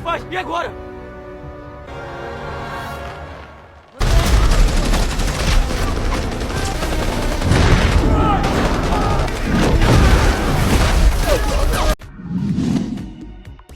Vai, e agora?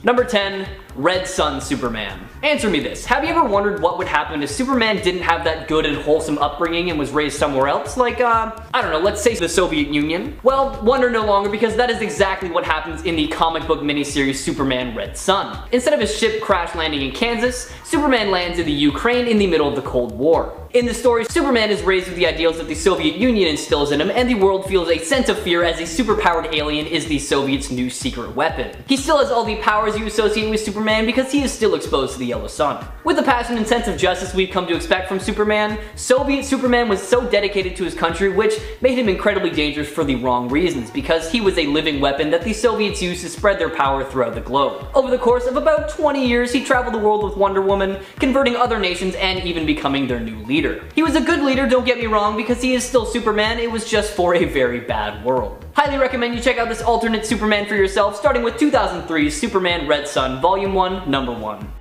Number 10. Red Sun Superman. Answer me this, have you ever wondered what would happen if Superman didn't have that good and wholesome upbringing and was raised somewhere else, like I don't know, let's say the Soviet Union? Well, wonder no longer, because that is exactly what happens in the comic book miniseries Superman Red Sun. Instead of his ship crash landing in Kansas, Superman lands in the Ukraine in the middle of the Cold War. In the story, Superman is raised with the ideals that the Soviet Union instills in him, and the world feels a sense of fear as a superpowered alien is the Soviets' new secret weapon. He still has all the powers you associate with Superman because he is still exposed to the yellow sun. With the passion and sense of justice we've come to expect from Superman, Soviet Superman was so dedicated to his country, which made him incredibly dangerous for the wrong reasons, because he was a living weapon that the Soviets used to spread their power throughout the globe. Over the course of about 20 years, he traveled the world with Wonder Woman, converting other nations and even becoming their new leader. He was a good leader, don't get me wrong, because he is still Superman, it was just for a very bad world. Highly recommend you check out this alternate Superman for yourself, starting with 2003's Superman Red Sun Volume 1, Number 1.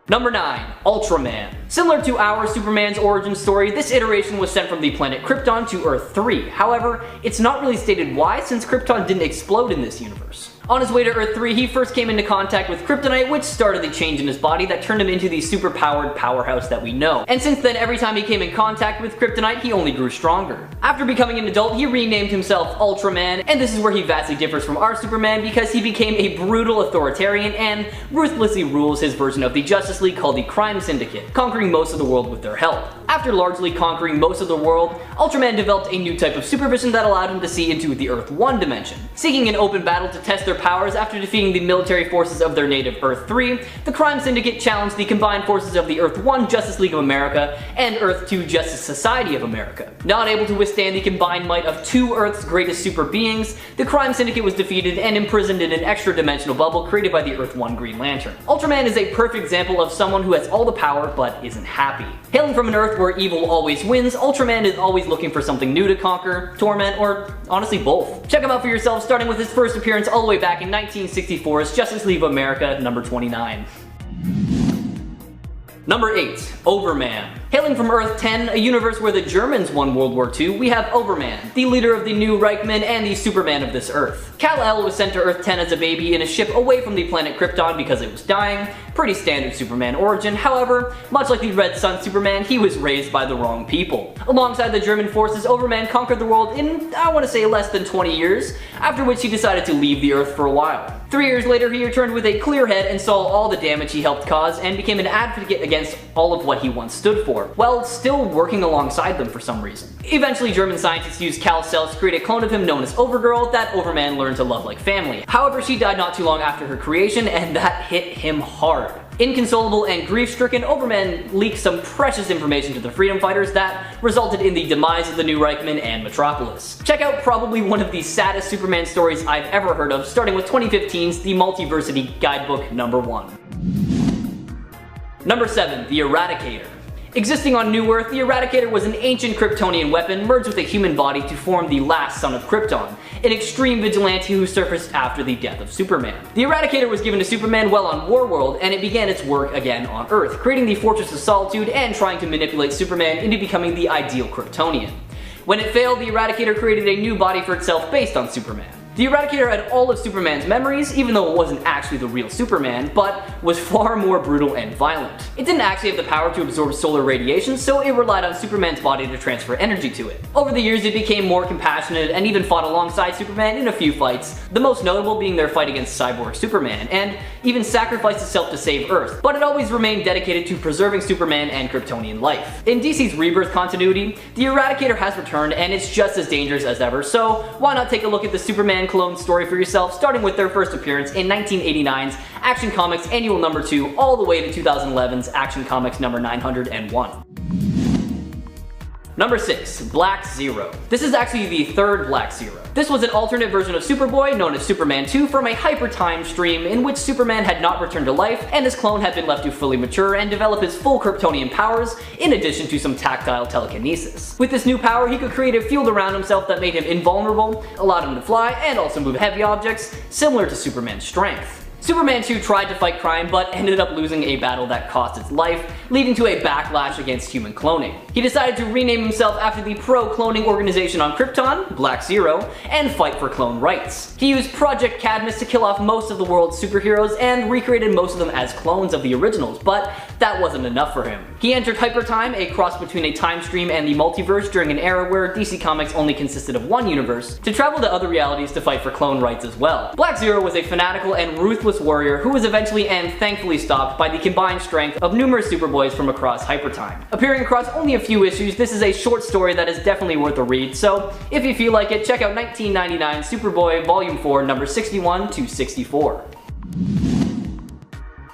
Number 9. Ultraman. Similar to our Superman's origin story, this iteration was sent from the planet Krypton to Earth 3. However, it's not really stated why, since Krypton didn't explode in this universe. On his way to Earth 3, he first came into contact with kryptonite, which started the change in his body that turned him into the superpowered powerhouse that we know. And since then, every time he came in contact with kryptonite, he only grew stronger. After becoming an adult, he renamed himself Ultraman, and this is where he vastly differs from our Superman, because he became a brutal authoritarian and ruthlessly rules his version of the Justice League called the Crime Syndicate, conquering most of the world with their help. After largely conquering most of the world, Ultraman developed a new type of supervision that allowed him to see into the Earth 1 dimension. Seeking an open battle to test their powers after defeating the military forces of their native Earth 3, the Crime Syndicate challenged the combined forces of the Earth 1 Justice League of America and Earth 2 Justice Society of America. Not able to withstand the combined might of two Earth's greatest super beings, the Crime Syndicate was defeated and imprisoned in an extra-dimensional bubble created by the Earth 1 Green Lantern. Ultraman is a perfect example of someone who has all the power but isn't happy. Hailing from an Earth where evil always wins, Ultraman is always looking for something new to conquer, torment, or honestly both. Check him out for yourself, starting with his first appearance all the way back in 1964's Justice League of America number 29. Number 8. Overman. Hailing from Earth 10, a universe where the Germans won World War II, we have Overman, the leader of the new Reichman and the Superman of this Earth. Kal-El was sent to Earth 10 as a baby in a ship away from the planet Krypton because it was dying. Pretty standard Superman origin, however, much like the Red Sun Superman, he was raised by the wrong people. Alongside the German forces, Overman conquered the world in, I want to say, less than 20 years, after which he decided to leave the Earth for a while. 3 years later, he returned with a clear head and saw all the damage he helped cause and became an advocate against all of what he once stood for, while still working alongside them for some reason. Eventually, German scientists used Kal-Cells to create a clone of him known as Overgirl that Overman learned to love like family. However, she died not too long after her creation, and that hit him hard. Inconsolable and grief-stricken, Overman leaked some precious information to the freedom fighters that resulted in the demise of the new Reichman and Metropolis. Check out probably one of the saddest Superman stories I've ever heard of, starting with 2015's The Multiversity Guidebook number 1. Number 7. The Eradicator. Existing on New Earth, the Eradicator was an ancient Kryptonian weapon merged with a human body to form the last son of Krypton, an extreme vigilante who surfaced after the death of Superman. The Eradicator was given to Superman while on Warworld, and it began its work again on Earth, creating the Fortress of Solitude and trying to manipulate Superman into becoming the ideal Kryptonian. When it failed, the Eradicator created a new body for itself based on Superman. The Eradicator had all of Superman's memories, even though it wasn't actually the real Superman, but was far more brutal and violent. It didn't actually have the power to absorb solar radiation, so it relied on Superman's body to transfer energy to it. Over the years, it became more compassionate and even fought alongside Superman in a few fights, the most notable being their fight against Cyborg Superman, and even sacrificed itself to save Earth, but it always remained dedicated to preserving Superman and Kryptonian life. In DC's Rebirth continuity, the Eradicator has returned and it's just as dangerous as ever, so why not take a look at the Superman clone story for yourself, starting with their first appearance in 1989's Action Comics Annual number 2 all the way to 2011's Action Comics number 901. Number 6. Black Zero. This is actually the third Black Zero. This was an alternate version of Superboy known as Superman 2 from a hyper time stream in which Superman had not returned to life and his clone had been left to fully mature and develop his full Kryptonian powers in addition to some tactile telekinesis. With this new power, he could create a field around himself that made him invulnerable, allowed him to fly, and also move heavy objects, similar to Superman's strength. Superman 2 tried to fight crime, but ended up losing a battle that cost its life, leading to a backlash against human cloning. He decided to rename himself after the pro-cloning organization on Krypton, Black Zero, and fight for clone rights. He used Project Cadmus to kill off most of the world's superheroes and recreated most of them as clones of the originals, but that wasn't enough for him. He entered Hypertime, a cross between a time stream and the multiverse during an era where DC Comics only consisted of one universe, to travel to other realities to fight for clone rights as well. Black Zero was a fanatical and ruthless warrior who was eventually and thankfully stopped by the combined strength of numerous Superboys from across Hypertime. Appearing across only a few issues, this is a short story that is definitely worth a read, so if you feel like it, check out 1999 Superboy Volume 4, number 61 to 64.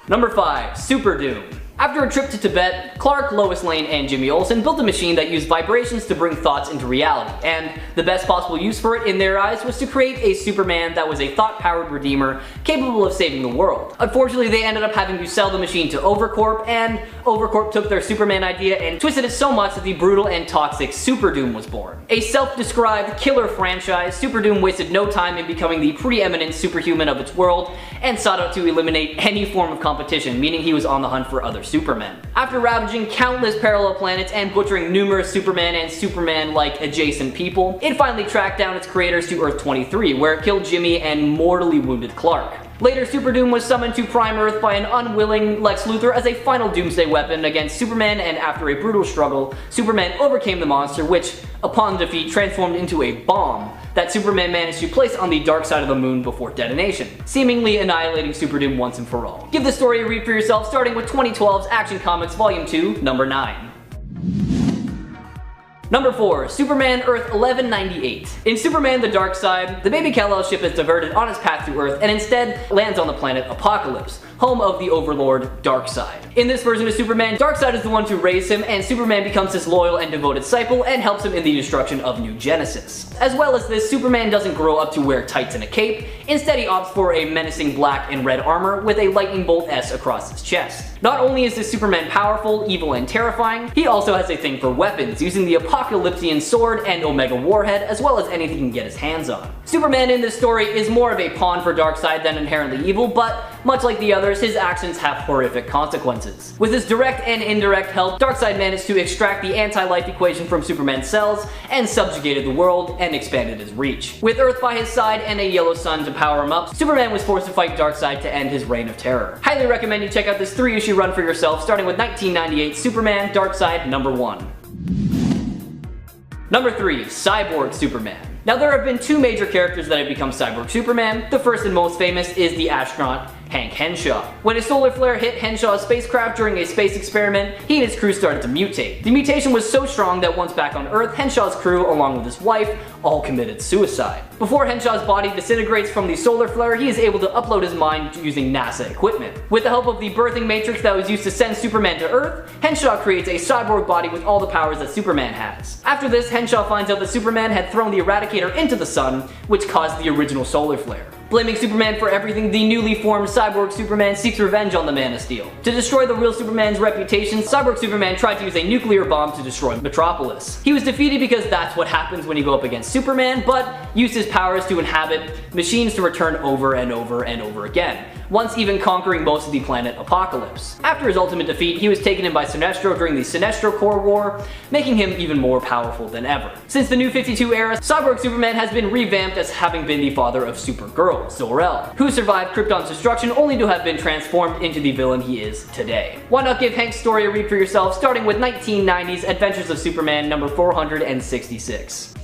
Number 5. Superdoom. After a trip to Tibet, Clark, Lois Lane, and Jimmy Olsen built a machine that used vibrations to bring thoughts into reality, and the best possible use for it in their eyes was to create a Superman that was a thought-powered redeemer capable of saving the world. Unfortunately, they ended up having to sell the machine to Overcorp, and Overcorp took their Superman idea and twisted it so much that the brutal and toxic Superdoom was born. A self-described killer franchise, Superdoom wasted no time in becoming the preeminent superhuman of its world, and sought out to eliminate any form of competition, meaning he was on the hunt for other Supermen. After ravaging countless parallel planets and butchering numerous Superman and Superman-like adjacent people, it finally tracked down its creators to Earth 23, where it killed Jimmy and mortally wounded Clark. Later, Superdoom was summoned to Prime Earth by an unwilling Lex Luthor as a final doomsday weapon against Superman, and after a brutal struggle, Superman overcame the monster, which, upon defeat, transformed into a bomb that Superman managed to place on the dark side of the moon before detonation, seemingly annihilating Superdoom once and for all. Give the story a read for yourself, starting with 2012's Action Comics Volume 2, number 9. Number 4. Superman Earth 1198. In Superman the Dark Side, the baby Kal-El ship is diverted on its path to Earth and instead lands on the planet Apokolips, home of the Overlord Darkseid. In this version of Superman, Darkseid is the one to raise him, and Superman becomes his loyal and devoted disciple and helps him in the destruction of New Genesis. As well as this, Superman doesn't grow up to wear tights and a cape. Instead, he opts for a menacing black and red armor with a lightning bolt S across his chest. Not only is this Superman powerful, evil, and terrifying, he also has a thing for weapons, using the Apocalyptian sword and Omega Warhead, as well as anything he can get his hands on. Superman in this story is more of a pawn for Darkseid than inherently evil, but much like the others, his actions have horrific consequences. With his direct and indirect help, Darkseid managed to extract the anti-life equation from Superman's cells and subjugated the world and expanded his reach. With Earth by his side and a yellow sun to power him up, Superman was forced to fight Darkseid to end his reign of terror. Highly recommend you check out this 3-issue run for yourself, starting with 1998 Superman Darkseid number 1. Number 3. Cyborg Superman. Now, there have been two major characters that have become Cyborg Superman. The first and most famous is the astronaut Hank Henshaw. When a solar flare hit Henshaw's spacecraft during a space experiment, he and his crew started to mutate. The mutation was so strong that once back on Earth, Henshaw's crew, along with his wife, all committed suicide. Before Henshaw's body disintegrates from the solar flare, he is able to upload his mind using NASA equipment. With the help of the birthing matrix that was used to send Superman to Earth, Henshaw creates a cyborg body with all the powers that Superman has. After this, Henshaw finds out that Superman had thrown the Eradicator into the sun, which caused the original solar flare. Blaming Superman for everything, the newly formed Cyborg Superman seeks revenge on the Man of Steel. To destroy the real Superman's reputation, Cyborg Superman tried to use a nuclear bomb to destroy Metropolis. He was defeated because that's what happens when you go up against Superman, but used his powers to inhabit machines to return over and over and over again, once even conquering most of the planet Apokolips. After his ultimate defeat, he was taken in by Sinestro during the Sinestro Corps War, making him even more powerful than ever. Since the New 52 era, Cyborg Superman has been revamped as having been the father of Supergirl, Zor-El, who survived Krypton's destruction only to have been transformed into the villain he is today. Why not give Hank's story a read for yourself, starting with 1990's Adventures of Superman number 466.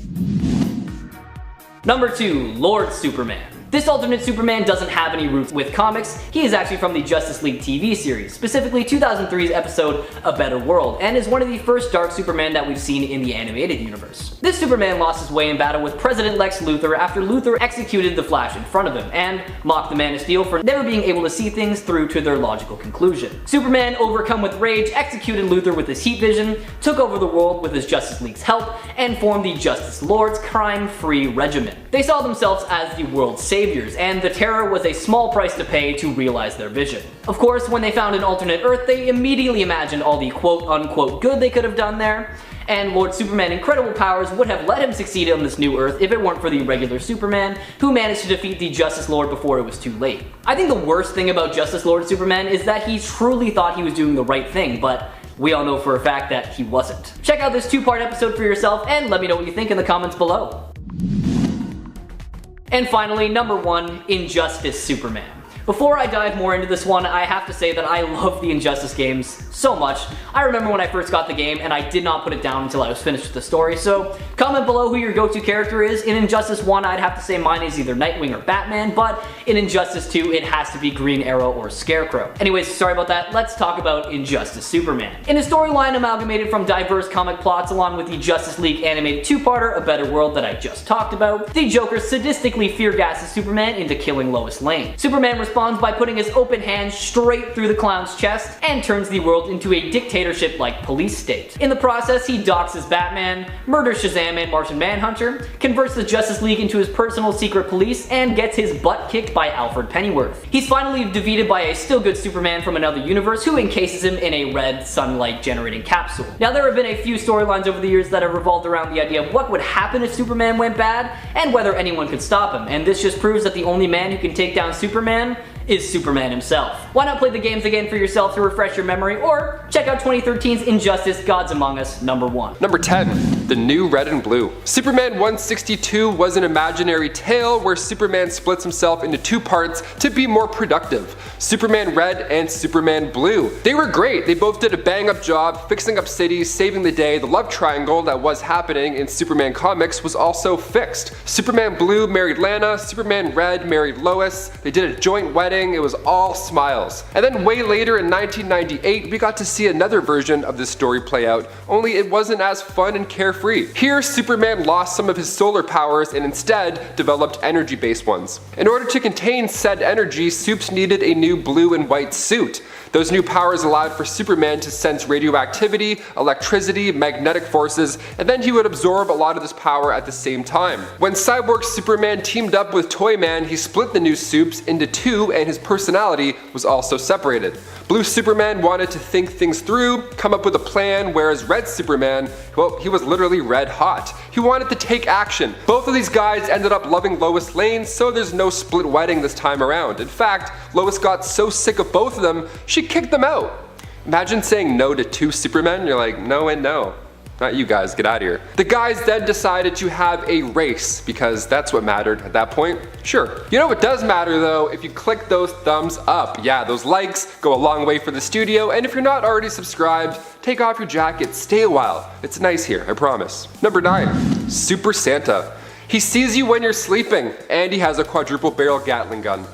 Number 2. Lord Superman. This alternate Superman doesn't have any roots with comics. He is actually from the Justice League TV series, specifically 2003's episode A Better World, and is one of the first Dark Superman that we've seen in the animated universe. This Superman lost his way in battle with President Lex Luthor after Luthor executed the Flash in front of him, and mocked the Man of Steel for never being able to see things through to their logical conclusion. Superman, overcome with rage, executed Luthor with his heat vision, took over the world with his Justice League's help, and formed the Justice Lord's crime-free regiment. They saw themselves as the world's saviors, saviors, and the Terror was a small price to pay to realize their vision. Of course, when they found an alternate Earth, they immediately imagined all the quote-unquote good they could have done there, and Lord Superman's incredible powers would have let him succeed on this new Earth if it weren't for the regular Superman, who managed to defeat the Justice Lord before it was too late. I think the worst thing about Justice Lord Superman is that he truly thought he was doing the right thing, but we all know for a fact that he wasn't. Check out this 2-part episode for yourself and let me know what you think in the comments below. And finally, number 1, Injustice Superman. Before I dive more into this one, I have to say that I love the Injustice games so much. I remember when I first got the game and I did not put it down until I was finished with the story, so comment below who your go-to character is. In Injustice 1, I'd have to say mine is either Nightwing or Batman, but in Injustice 2, it has to be Green Arrow or Scarecrow. Anyways, sorry about that, let's talk about Injustice Superman. In a storyline amalgamated from diverse comic plots along with the Justice League animated 2-parter, A Better World, that I just talked about, the Joker sadistically fear gasses Superman into killing Lois Lane. Superman responds by putting his open hand straight through the clown's chest and turns the world into a dictatorship-like police state. In the process, he doxes Batman, murders Shazam and Martian Manhunter, converts the Justice League into his personal secret police, and gets his butt kicked by Alfred Pennyworth. He's finally defeated by a still good Superman from another universe who encases him in a red sunlight generating capsule. Now, there have been a few storylines over the years that have revolved around the idea of what would happen if Superman went bad and whether anyone could stop him, and this just proves that the only man who can take down Superman is Superman himself. Why not play the games again for yourself to refresh your memory, or check out 2013's Injustice Gods Among Us #1. Number 10. The New Red and Blue. Superman 162 was an imaginary tale where Superman splits himself into 2 parts to be more productive. Superman Red and Superman Blue. They were great. They both did a bang-up job fixing up cities, saving the day. The love triangle that was happening in Superman comics was also fixed. Superman Blue married Lana, Superman Red married Lois. They did a joint wedding. It was all smiles. And then way later in 1998, we got to see another version of this story play out, only it wasn't as fun and carefree. Here, Superman lost some of his solar powers and instead developed energy-based ones. In order to contain said energy, Supes needed a new blue and white suit. Those new powers allowed for Superman to sense radioactivity, electricity, magnetic forces, and then he would absorb a lot of this power at the same time. When Cyborg Superman teamed up with Toyman, he split the new Supes into 2 and his personality was also separated. Blue Superman wanted to think things through, come up with a plan, whereas Red Superman, well, he was literally red hot. He wanted to take action. Both of these guys ended up loving Lois Lane, so there's no split wedding this time around. In fact, Lois got so sick of both of them, she kicked them out. Imagine saying no to 2 Supermen, you're like, no and no. Not you guys, get out of here. The guys then decided to have a race, because that's what mattered at that point. Sure. You know what does matter though? If you click those thumbs up. Yeah, those likes go a long way for the studio, and if you're not already subscribed, take off your jacket, stay a while. It's nice here, I promise. Number 9. Super Santa. He sees you when you're sleeping, and he has a quadruple barrel Gatling gun.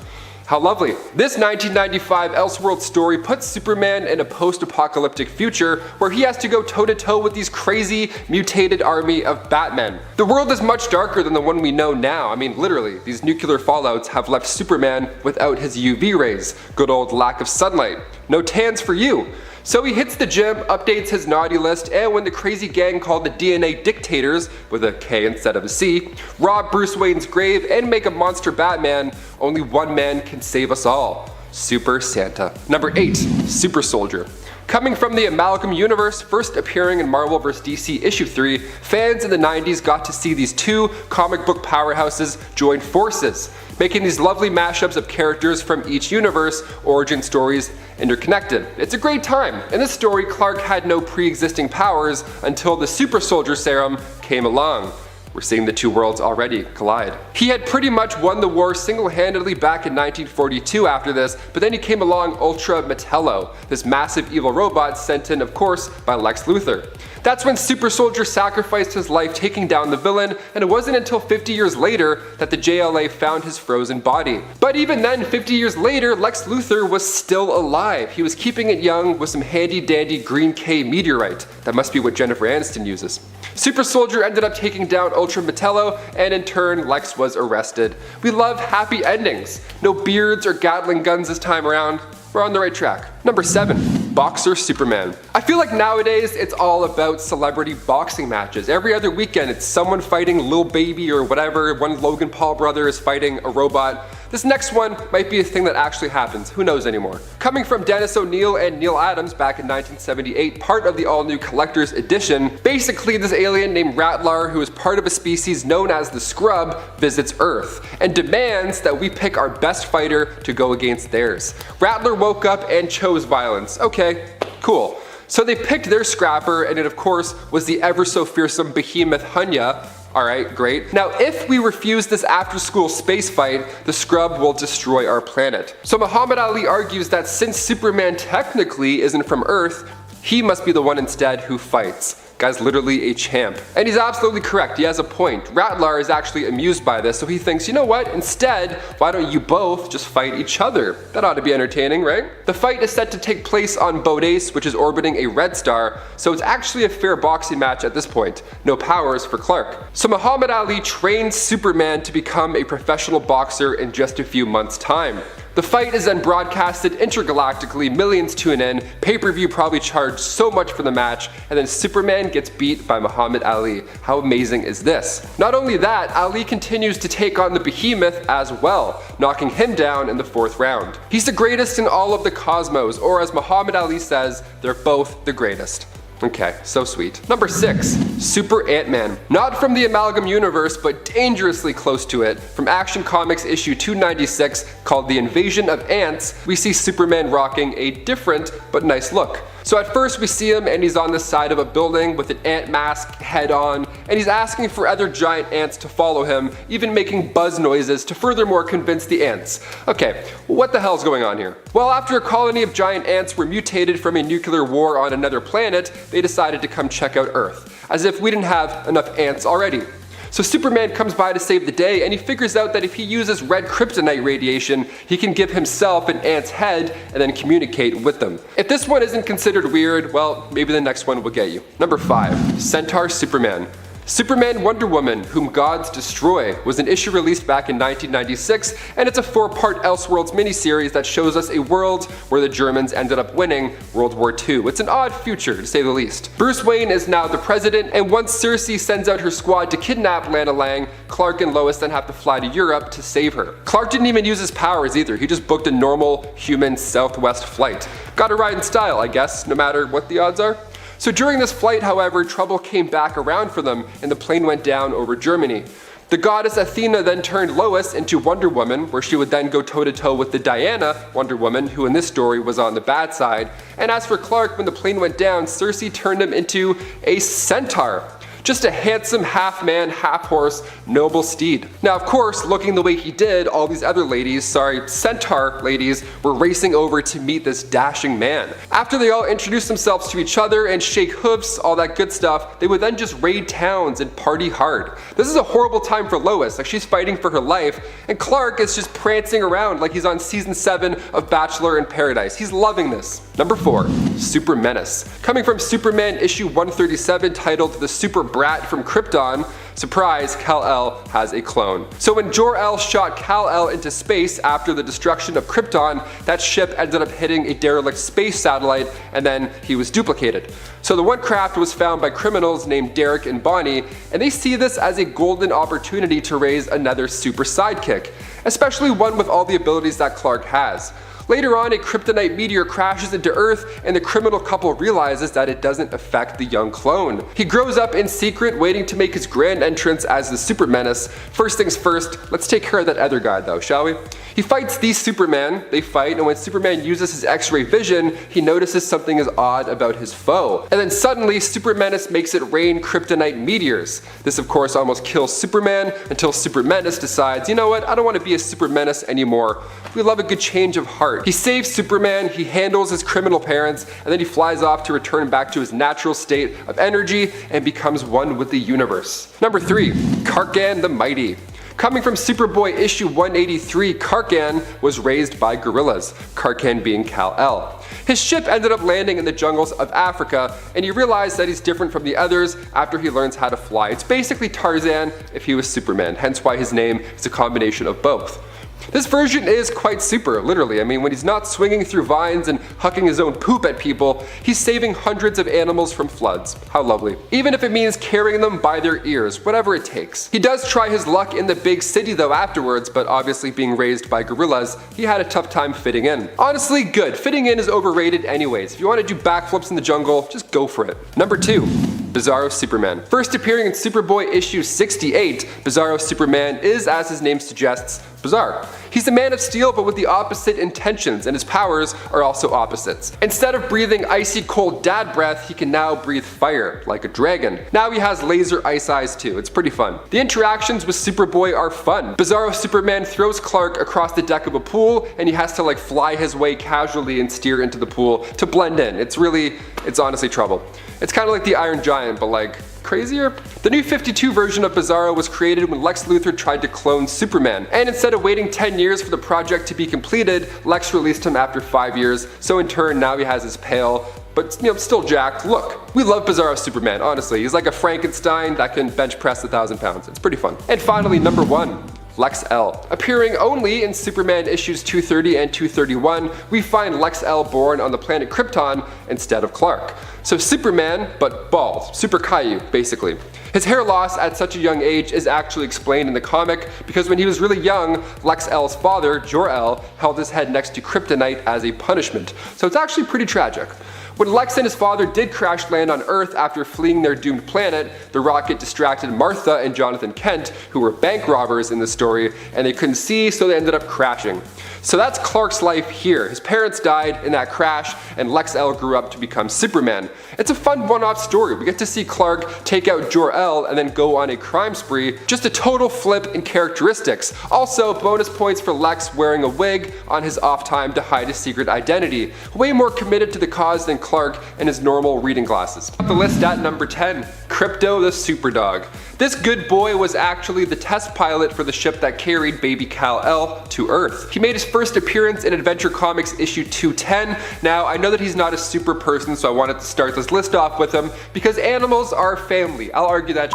How lovely. This 1995 Elseworld story puts Superman in a post-apocalyptic future where he has to go toe-to-toe with these crazy, mutated army of Batmen. The world is much darker than the one we know now. I mean, literally, these nuclear fallouts have left Superman without his UV rays. Good old lack of sunlight. No tans for you. So he hits the gym, updates his naughty list, and when the crazy gang called the DNA Dictators, with a K instead of a C, rob Bruce Wayne's grave and make a monster Batman, only one man can save us all. Super Santa. Number 8. Super Soldier. Coming from the Amalgam universe, first appearing in Marvel vs. DC issue 3, fans in the 90s got to see these 2 comic book powerhouses join forces, making these lovely mashups of characters from each universe, origin stories, interconnected. It's a great time. In this story, Clark had no pre-existing powers until the Super Soldier Serum came along. We're seeing the 2 worlds already collide. He had pretty much won the war single-handedly back in 1942 after this, but then he came along Ultra Metello, this massive evil robot sent in, of course, by Lex Luthor. That's when Super Soldier sacrificed his life taking down the villain, and it wasn't until 50 years later that the JLA found his frozen body. But even then, 50 years later, Lex Luthor was still alive. He was keeping it young with some handy-dandy green K meteorite. That must be what Jennifer Aniston uses. Super Soldier ended up taking down Ultra Metello, and in turn, Lex was arrested. We love happy endings. No beards or Gatling guns this time around. We're on the right track. Number 7. Boxer Superman. I feel like nowadays it's all about celebrity boxing matches. Every other weekend it's someone fighting Lil Baby or whatever, one Logan Paul brother is fighting a robot. This next one might be a thing that actually happens, who knows anymore. Coming from Dennis O'Neil and Neil Adams back in 1978, part of the all-new Collector's Edition, basically this alien named Rattlar, who is part of a species known as the Scrub, visits Earth, and demands that we pick our best fighter to go against theirs. Rattlar woke up and chose violence. Okay, cool. So they picked their scrapper, and it of course was the ever so fearsome behemoth Hunya. Alright, great. Now if we refuse this after-school space fight, the Scrub will destroy our planet. So Muhammad Ali argues that since Superman technically isn't from Earth, he must be the one instead who fights. Guy's literally a champ. And he's absolutely correct, he has a point. Rattlar is actually amused by this, so he thinks, you know what, instead, why don't you both just fight each other? That ought to be entertaining, right? The fight is set to take place on Bodace, which is orbiting a red star, so it's actually a fair boxing match at this point. No powers for Clark. So Muhammad Ali trains Superman to become a professional boxer in just a few months' time. The fight is then broadcasted intergalactically, millions tune in, pay-per-view probably charged so much for the match, and then Superman gets beat by Muhammad Ali. How amazing is this? Not only that, Ali continues to take on the behemoth as well, knocking him down in the 4th round. He's the greatest in all of the cosmos, or as Muhammad Ali says, they're both the greatest. Okay, so sweet. Number 6, Super Ant-Man. Not from the Amalgam Universe, but dangerously close to it. From Action Comics issue 296, called The Invasion of Ants, we see Superman rocking a different but nice look. So at first we see him and he's on the side of a building with an ant mask, head on, and he's asking for other giant ants to follow him, even making buzz noises to furthermore convince the ants. Okay, what the hell's going on here? Well, after a colony of giant ants were mutated from a nuclear war on another planet, they decided to come check out Earth, as if we didn't have enough ants already. So Superman comes by to save the day, and he figures out that if he uses red kryptonite radiation, he can give himself an ant's head and then communicate with them. If this one isn't considered weird, well, maybe the next one will get you. Number 5, Centaur Superman. Superman Wonder Woman, Whom Gods Destroy, was an issue released back in 1996, and it's a 4-part Elseworlds miniseries that shows us a world where the Germans ended up winning World War II. It's an odd future, to say the least. Bruce Wayne is now the president, and once Cersei sends out her squad to kidnap Lana Lang, Clark and Lois then have to fly to Europe to save her. Clark didn't even use his powers either, he just booked a normal human Southwest flight. Gotta ride in style, I guess, no matter what the odds are. So during this flight, however, trouble came back around for them and the plane went down over Germany. The goddess Athena then turned Lois into Wonder Woman, where she would then go toe-to-toe with the Diana Wonder Woman, who in this story was on the bad side. And as for Clark, when the plane went down, Cersei turned him into a centaur. Just a handsome half-man, half-horse, noble steed. Now of course, looking the way he did, all these other ladies, centaur ladies, were racing over to meet this dashing man. After they all introduced themselves to each other and shake hoofs, all that good stuff, they would then just raid towns and party hard. This is a horrible time for Lois, like she's fighting for her life, and Clark is just prancing around like he's on season 7 of Bachelor in Paradise. He's loving this. Number 4, Super Menace. Coming from Superman issue 137 titled The Super Brat from Krypton, surprise, Kal-El has a clone. So when Jor-El shot Kal-El into space after the destruction of Krypton, that ship ended up hitting a derelict space satellite and then he was duplicated. So the one craft was found by criminals named Derek and Bonnie, and they see this as a golden opportunity to raise another super sidekick, especially one with all the abilities that Clark has. Later on, a kryptonite meteor crashes into Earth, and the criminal couple realizes that it doesn't affect the young clone. He grows up in secret, waiting to make his grand entrance as the Super Menace. First things first, let's take care of that other guy though, shall we? He fights the Superman, they fight, and when Superman uses his X-ray vision, he notices something is odd about his foe. And then suddenly, Super Menace makes it rain kryptonite meteors. This of course almost kills Superman, until Super Menace decides, you know what, I don't want to be a Super Menace anymore. We love a good change of heart. He saves Superman, he handles his criminal parents, and then he flies off to return back to his natural state of energy and becomes one with the universe. Number 3, Karkan the Mighty. Coming from Superboy issue 183, Karkan was raised by gorillas, Karkan being Kal-El. His ship ended up landing in the jungles of Africa, and he realized that he's different from the others after he learns how to fly. It's basically Tarzan if he was Superman, hence why his name is a combination of both. This version is quite super, literally. I mean, when he's not swinging through vines and hucking his own poop at people, he's saving hundreds of animals from floods. How lovely. Even if it means carrying them by their ears, whatever it takes. He does try his luck in the big city though afterwards, but obviously being raised by gorillas, he had a tough time fitting in. Honestly, good. Fitting in is overrated anyways. If you want to do backflips in the jungle, just go for it. Number 2. Bizarro Superman. First appearing in Superboy issue 68, Bizarro Superman is, as his name suggests, bizarre. He's a man of steel but with the opposite intentions, and his powers are also opposites. Instead of breathing icy cold dad breath, he can now breathe fire, like a dragon. Now he has laser ice eyes too, it's pretty fun. The interactions with Superboy are fun. Bizarro Superman throws Clark across the deck of a pool, and he has to like fly his way casually and steer into the pool to blend in. It's honestly trouble. It's kind of like the Iron Giant, but like crazier? The new 52 version of Bizarro was created when Lex Luthor tried to clone Superman, and instead of waiting 10 years for the project to be completed, Lex released him after 5 years, so in turn now he has his pale, but still jacked look. We love Bizarro Superman, honestly. He's like a Frankenstein that can bench press 1,000 pounds. It's pretty fun. And finally, number 1. Lex-L. Appearing only in Superman issues 230 and 231, we find Lex-L born on the planet Krypton instead of Clark. So Superman, but bald. Super Caillou, basically. His hair loss at such a young age is actually explained in the comic because when he was really young, Lex-L's father, Jor-El, held his head next to kryptonite as a punishment. So it's actually pretty tragic. When Lex and his father did crash land on Earth after fleeing their doomed planet, the rocket distracted Martha and Jonathan Kent, who were bank robbers in the story, and they couldn't see, so they ended up crashing. So that's Clark's life here. His parents died in that crash, and Lex-L grew up to become Superman. It's a fun one-off story. We get to see Clark take out Jor-El and then go on a crime spree. Just a total flip in characteristics. Also, bonus points for Lex wearing a wig on his off time to hide his secret identity. Way more committed to the cause than Clark and his normal reading glasses. The list at number 10, Krypto the Superdog. This good boy was actually the test pilot for the ship that carried baby Kal-El to Earth. He made his first appearance in Adventure Comics issue 210. Now, I know that he's not a super person, so I wanted to start this list off with him because animals are family. I'll argue that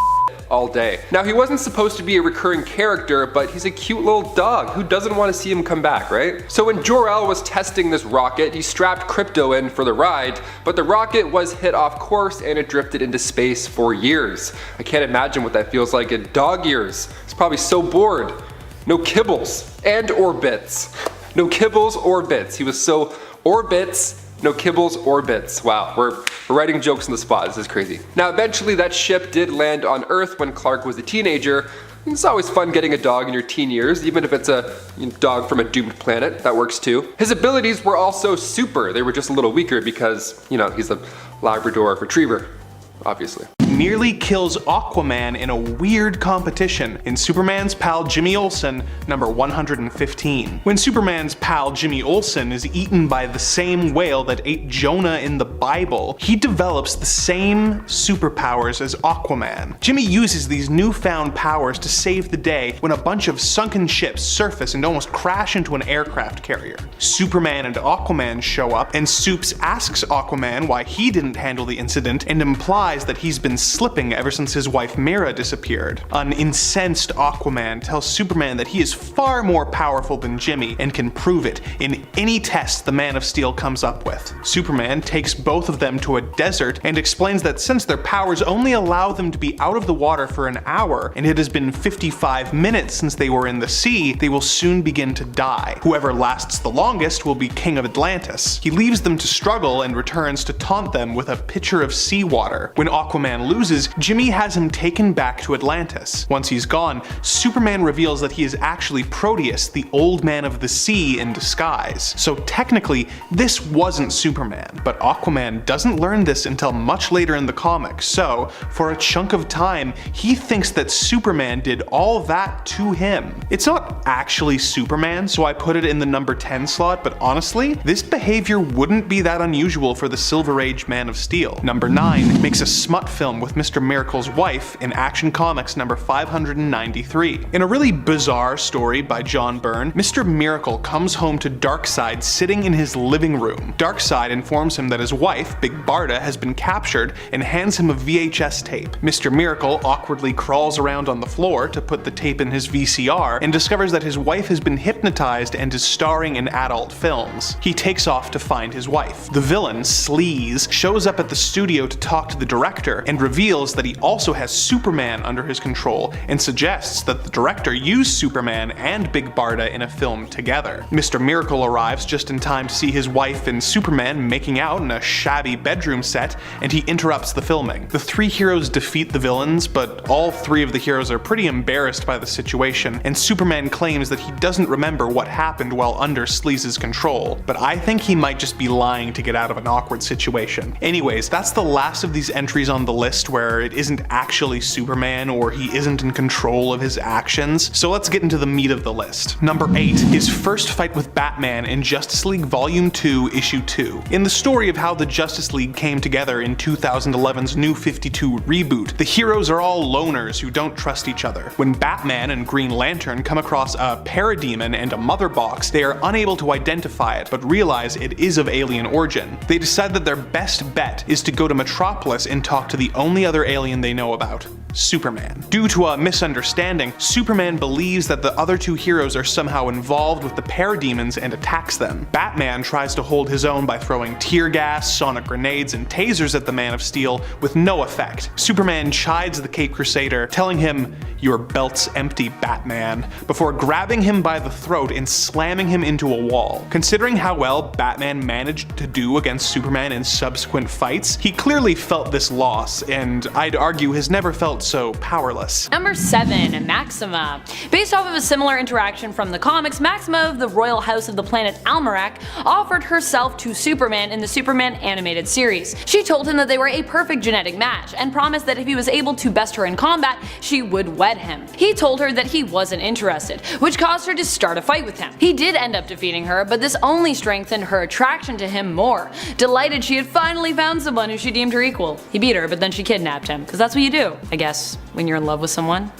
all day. Now, he wasn't supposed to be a recurring character, but he's a cute little dog. Who doesn't want to see him come back, right? So when Jor-El was testing this rocket, he strapped Krypto in for the ride, but the rocket was hit off course and it drifted into space for years. I can't imagine what that feels like in dog years. He's probably so bored. No kibbles and or bits. No kibbles or bits. He was so orbits. No kibbles or bits. Wow, we're writing jokes on the spot. This is crazy. Now, eventually that ship did land on Earth when Clark was a teenager. It's always fun getting a dog in your teen years, even if it's a dog from a doomed planet. That works too. His abilities were also super. They were just a little weaker because, he's a Labrador Retriever, obviously. Nearly kills Aquaman in a weird competition in Superman's pal Jimmy Olsen, number 115. When Superman's pal Jimmy Olsen is eaten by the same whale that ate Jonah in the Bible, he develops the same superpowers as Aquaman. Jimmy uses these newfound powers to save the day when a bunch of sunken ships surface and almost crash into an aircraft carrier. Superman and Aquaman show up, and Supes asks Aquaman why he didn't handle the incident and implies that he's been slipping ever since his wife Mera disappeared. An incensed Aquaman tells Superman that he is far more powerful than Jimmy and can prove it in any test the Man of Steel comes up with. Superman takes both of them to a desert and explains that since their powers only allow them to be out of the water for an hour, and it has been 55 minutes since they were in the sea, they will soon begin to die. Whoever lasts the longest will be King of Atlantis. He leaves them to struggle and returns to taunt them with a pitcher of seawater. When Aquaman loses, Jimmy has him taken back to Atlantis. Once he's gone, Superman reveals that he is actually Proteus, the old man of the sea in disguise. So technically, this wasn't Superman, but Aquaman doesn't learn this until much later in the comic, so for a chunk of time, he thinks that Superman did all that to him. It's not actually Superman, so I put it in the number 10 slot, but honestly, this behavior wouldn't be that unusual for the Silver Age Man of Steel. Number 9 makes a smut film with Mr. Miracle's wife in Action Comics number 593. In a really bizarre story by John Byrne, Mr. Miracle comes home to Darkseid sitting in his living room. Darkseid informs him that his wife, Big Barda, has been captured and hands him a VHS tape. Mr. Miracle awkwardly crawls around on the floor to put the tape in his VCR and discovers that his wife has been hypnotized and is starring in adult films. He takes off to find his wife. The villain, Sleaze, shows up at the studio to talk to the director and reveals that he also has Superman under his control and suggests that the director use Superman and Big Barda in a film together. Mr. Miracle arrives just in time to see his wife and Superman making out in a shabby bedroom set, and he interrupts the filming. The three heroes defeat the villains, but all three of the heroes are pretty embarrassed by the situation, and Superman claims that he doesn't remember what happened while under Sleaze's control. But I think he might just be lying to get out of an awkward situation. Anyways, that's the last of these entries on the list where it isn't actually Superman or he isn't in control of his actions, so let's get into the meat of the list. Number 8, his first fight with Batman in Justice League Volume 2, Issue 2. In the story of how the Justice League came together in 2011's New 52 reboot, the heroes are all loners who don't trust each other. When Batman and Green Lantern come across a parademon and a mother box, they are unable to identify it, but realize it is of alien origin. They decide that their best bet is to go to Metropolis and talk to the only other alien they know about, Superman. Due to a misunderstanding, Superman believes that the other two heroes are somehow involved with the parademons and attacks them. Batman tries to hold his own by throwing tear gas, sonic grenades, and tasers at the Man of Steel with no effect. Superman chides the Caped Crusader, telling him, "Your belt's empty, Batman," before grabbing him by the throat and slamming him into a wall. Considering how well Batman managed to do against Superman in subsequent fights, he clearly felt this loss, and I'd argue has never felt so powerless. Number 7, Maxima. Based off of a similar interaction from the comics, Maxima of the Royal House of the planet Almerac offered herself to Superman in the Superman animated series. She told him that they were a perfect genetic match, and promised that if he was able to best her in combat, she would wed him. He told her that he wasn't interested, which caused her to start a fight with him. He did end up defeating her, but this only strengthened her attraction to him more. Delighted she had finally found someone who she deemed her equal. He beat her, but then she kidnapped him, because that's what you do, I guess, when you're in love with someone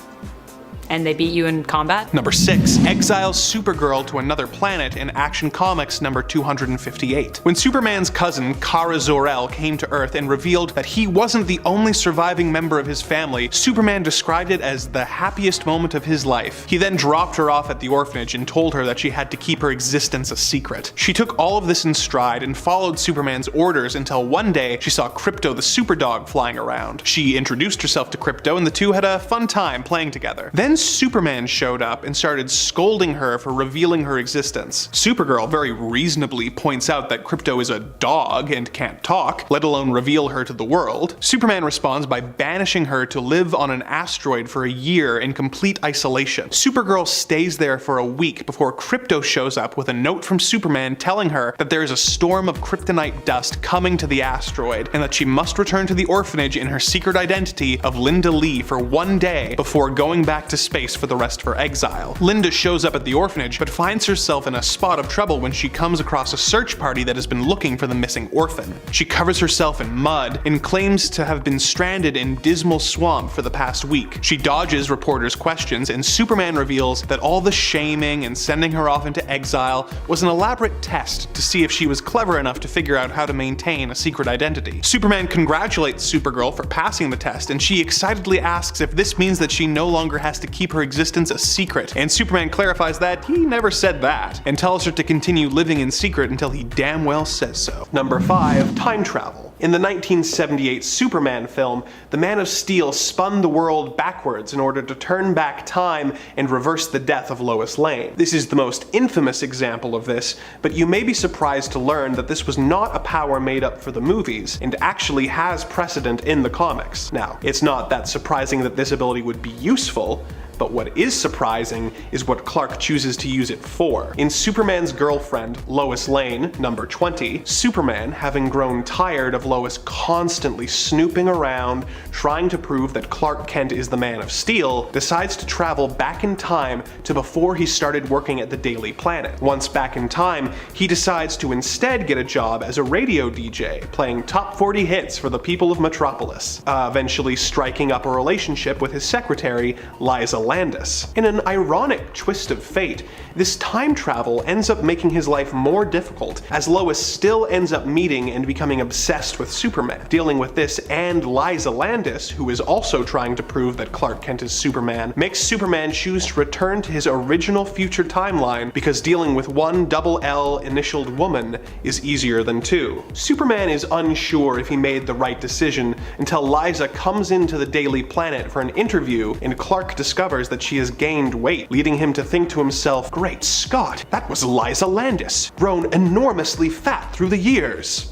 and they beat you in combat. Number 6, exiles Supergirl to another planet in Action Comics number 258. When Superman's cousin, Kara Zor-El, came to Earth and revealed that he wasn't the only surviving member of his family, Superman described it as the happiest moment of his life. He then dropped her off at the orphanage and told her that she had to keep her existence a secret. She took all of this in stride and followed Superman's orders until one day she saw Krypto the Superdog flying around. She introduced herself to Krypto and the two had a fun time playing together. Then Superman showed up and started scolding her for revealing her existence. Supergirl very reasonably points out that Krypto is a dog and can't talk, let alone reveal her to the world. Superman responds by banishing her to live on an asteroid for a year in complete isolation. Supergirl stays there for a week before Krypto shows up with a note from Superman telling her that there is a storm of kryptonite dust coming to the asteroid and that she must return to the orphanage in her secret identity of Linda Lee for one day before going back to space for the rest of her exile. Linda shows up at the orphanage but finds herself in a spot of trouble when she comes across a search party that has been looking for the missing orphan. She covers herself in mud and claims to have been stranded in Dismal Swamp for the past week. She dodges reporters' questions and Superman reveals that all the shaming and sending her off into exile was an elaborate test to see if she was clever enough to figure out how to maintain a secret identity. Superman congratulates Supergirl for passing the test and she excitedly asks if this means that she no longer has to keep her existence a secret, and Superman clarifies that he never said that, and tells her to continue living in secret until he damn well says so. Number 5, time travel. In the 1978 Superman film, the Man of Steel spun the world backwards in order to turn back time and reverse the death of Lois Lane. This is the most infamous example of this, but you may be surprised to learn that this was not a power made up for the movies, and actually has precedent in the comics. Now, it's not that surprising that this ability would be useful, But what is surprising is what Clark chooses to use it for. In Superman's girlfriend, Lois Lane, number 20, Superman, having grown tired of Lois constantly snooping around, trying to prove that Clark Kent is the Man of Steel, decides to travel back in time to before he started working at the Daily Planet. Once back in time, he decides to instead get a job as a radio DJ, playing top 40 hits for the people of Metropolis, eventually striking up a relationship with his secretary, Liza Landis. In an ironic twist of fate, this time travel ends up making his life more difficult, as Lois still ends up meeting and becoming obsessed with Superman. Dealing with this and Liza Landis, who is also trying to prove that Clark Kent is Superman, makes Superman choose to return to his original future timeline because dealing with one double L initialed woman is easier than two. Superman is unsure if he made the right decision until Liza comes into the Daily Planet for an interview and Clark discovers that she has gained weight, leading him to think to himself, "Great Scott, that was Liza Landis, grown enormously fat through the years.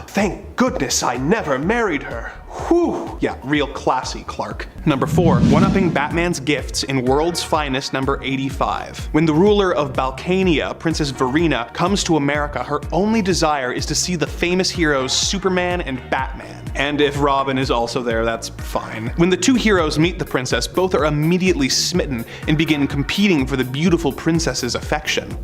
Thank goodness I never married her. Whew." Yeah, real classy, Clark. Number 4. One-upping Batman's gifts in World's Finest number 85. When the ruler of Balkania, Princess Verena, comes to America, her only desire is to see the famous heroes Superman and Batman. And if Robin is also there, that's fine. When the two heroes meet the princess, both are immediately smitten and begin competing for the beautiful princess's affection.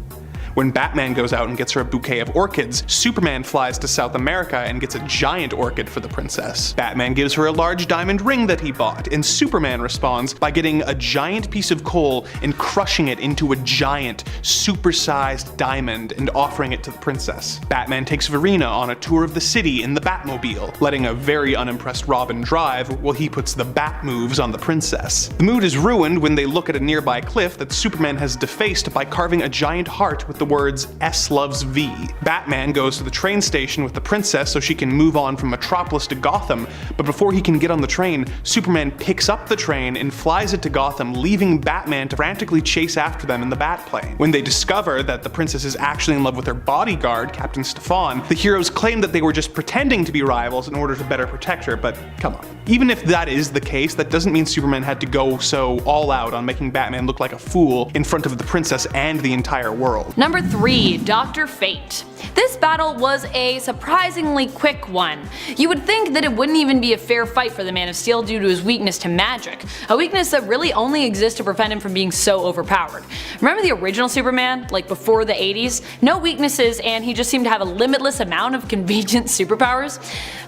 When Batman goes out and gets her a bouquet of orchids, Superman flies to South America and gets a giant orchid for the princess. Batman gives her a large diamond ring that he bought, and Superman responds by getting a giant piece of coal and crushing it into a giant, super-sized diamond and offering it to the princess. Batman takes Verena on a tour of the city in the Batmobile, letting a very unimpressed Robin drive while he puts the Bat moves on the princess. The mood is ruined when they look at a nearby cliff that Superman has defaced by carving a giant heart with the words "S loves V." Batman goes to the train station with the princess so she can move on from Metropolis to Gotham, but before he can get on the train, Superman picks up the train and flies it to Gotham, leaving Batman to frantically chase after them in the Batplane. When they discover that the princess is actually in love with her bodyguard, Captain Stefan, the heroes claim that they were just pretending to be rivals in order to better protect her, but come on. Even if that is the case, that doesn't mean Superman had to go so all out on making Batman look like a fool in front of the princess and the entire world. Number 3. Dr. Fate. This battle was a surprisingly quick one. You would think that it wouldn't even be a fair fight for the Man of Steel due to his weakness to magic, a weakness that really only exists to prevent him from being so overpowered. Remember the original Superman, like before the 80s? No weaknesses and he just seemed to have a limitless amount of convenient superpowers?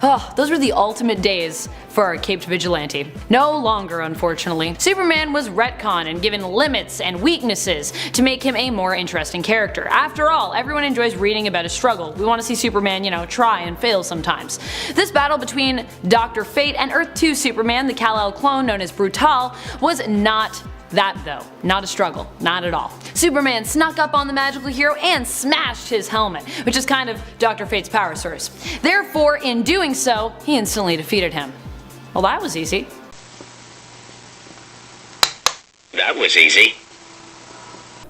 Oh, those were the ultimate days for our caped vigilante. No longer, unfortunately. Superman was retconned and given limits and weaknesses to make him a more interesting character. After all, everyone enjoys reading about his struggle. We want to see Superman, try and fail sometimes. This battle between Dr. Fate and Earth 2 Superman, the Kal-El clone known as Brutal, was not that though. Not a struggle. Not at all. Superman snuck up on the magical hero and smashed his helmet, which is kind of Dr. Fate's power source. Therefore, in doing so, he instantly defeated him. Well, that was easy. That was easy.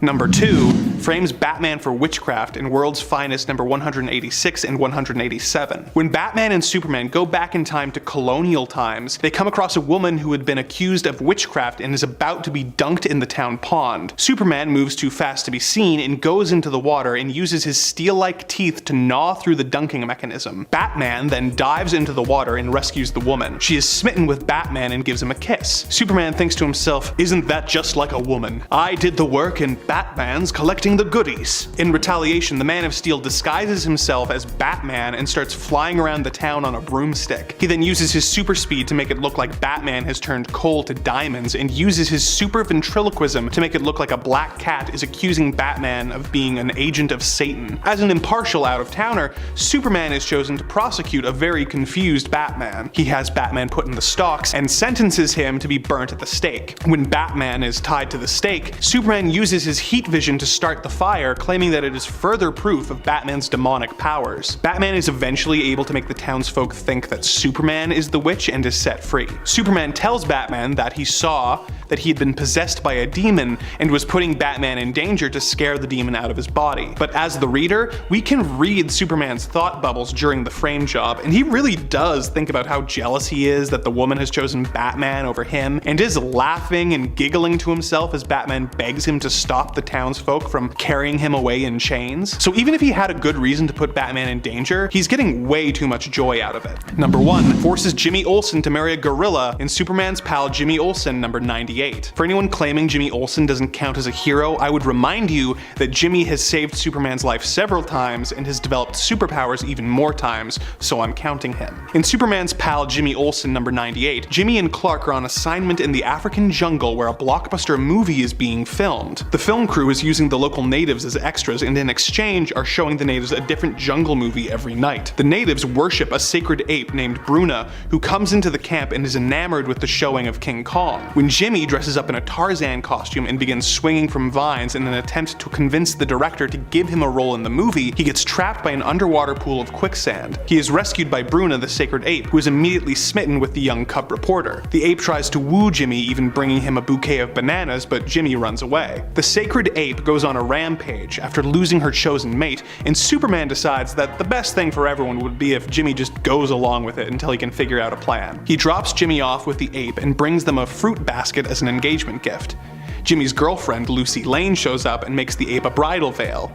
Number 2 frames Batman for witchcraft in World's Finest number 186 and 187. When Batman and Superman go back in time to colonial times, they come across a woman who had been accused of witchcraft and is about to be dunked in the town pond. Superman moves too fast to be seen and goes into the water and uses his steel-like teeth to gnaw through the dunking mechanism. Batman then dives into the water and rescues the woman. She is smitten with Batman and gives him a kiss. Superman thinks to himself, "Isn't that just like a woman? I did the work and Batman's collecting the goodies." In retaliation, the Man of Steel disguises himself as Batman and starts flying around the town on a broomstick. He then uses his super speed to make it look like Batman has turned coal to diamonds and uses his super ventriloquism to make it look like a black cat is accusing Batman of being an agent of Satan. As an impartial out-of-towner, Superman is chosen to prosecute a very confused Batman. He has Batman put in the stocks and sentences him to be burnt at the stake. When Batman is tied to the stake, Superman uses his heat vision to start the fire, claiming that it is further proof of Batman's demonic powers. Batman is eventually able to make the townsfolk think that Superman is the witch and is set free. Superman tells Batman that he saw that he had been possessed by a demon and was putting Batman in danger to scare the demon out of his body. But as the reader, we can read Superman's thought bubbles during the frame job, and he really does think about how jealous he is that the woman has chosen Batman over him, and is laughing and giggling to himself as Batman begs him to stop the townsfolk from carrying him away in chains. So even if he had a good reason to put Batman in danger, he's getting way too much joy out of it. Number 1 forces Jimmy Olsen to marry a gorilla in Superman's pal Jimmy Olsen number 98. For anyone claiming Jimmy Olsen doesn't count as a hero, I would remind you that Jimmy has saved Superman's life several times and has developed superpowers even more times, so I'm counting him. In Superman's pal Jimmy Olsen number 98, Jimmy and Clark are on assignment in the African jungle where a blockbuster movie is being filmed. The film crew is using the local natives as extras and in exchange are showing the natives a different jungle movie every night. The natives worship a sacred ape named Bruna, who comes into the camp and is enamored with the showing of King Kong. When Jimmy dresses up in a Tarzan costume and begins swinging from vines in an attempt to convince the director to give him a role in the movie, he gets trapped by an underwater pool of quicksand. He is rescued by Bruna, the sacred ape, who is immediately smitten with the young cub reporter. The ape tries to woo Jimmy, even bringing him a bouquet of bananas, but Jimmy runs away. The sacred ape goes on a rampage after losing her chosen mate, and Superman decides that the best thing for everyone would be if Jimmy just goes along with it until he can figure out a plan. He drops Jimmy off with the ape and brings them a fruit basket as an engagement gift. Jimmy's girlfriend, Lucy Lane, shows up and makes the ape a bridal veil.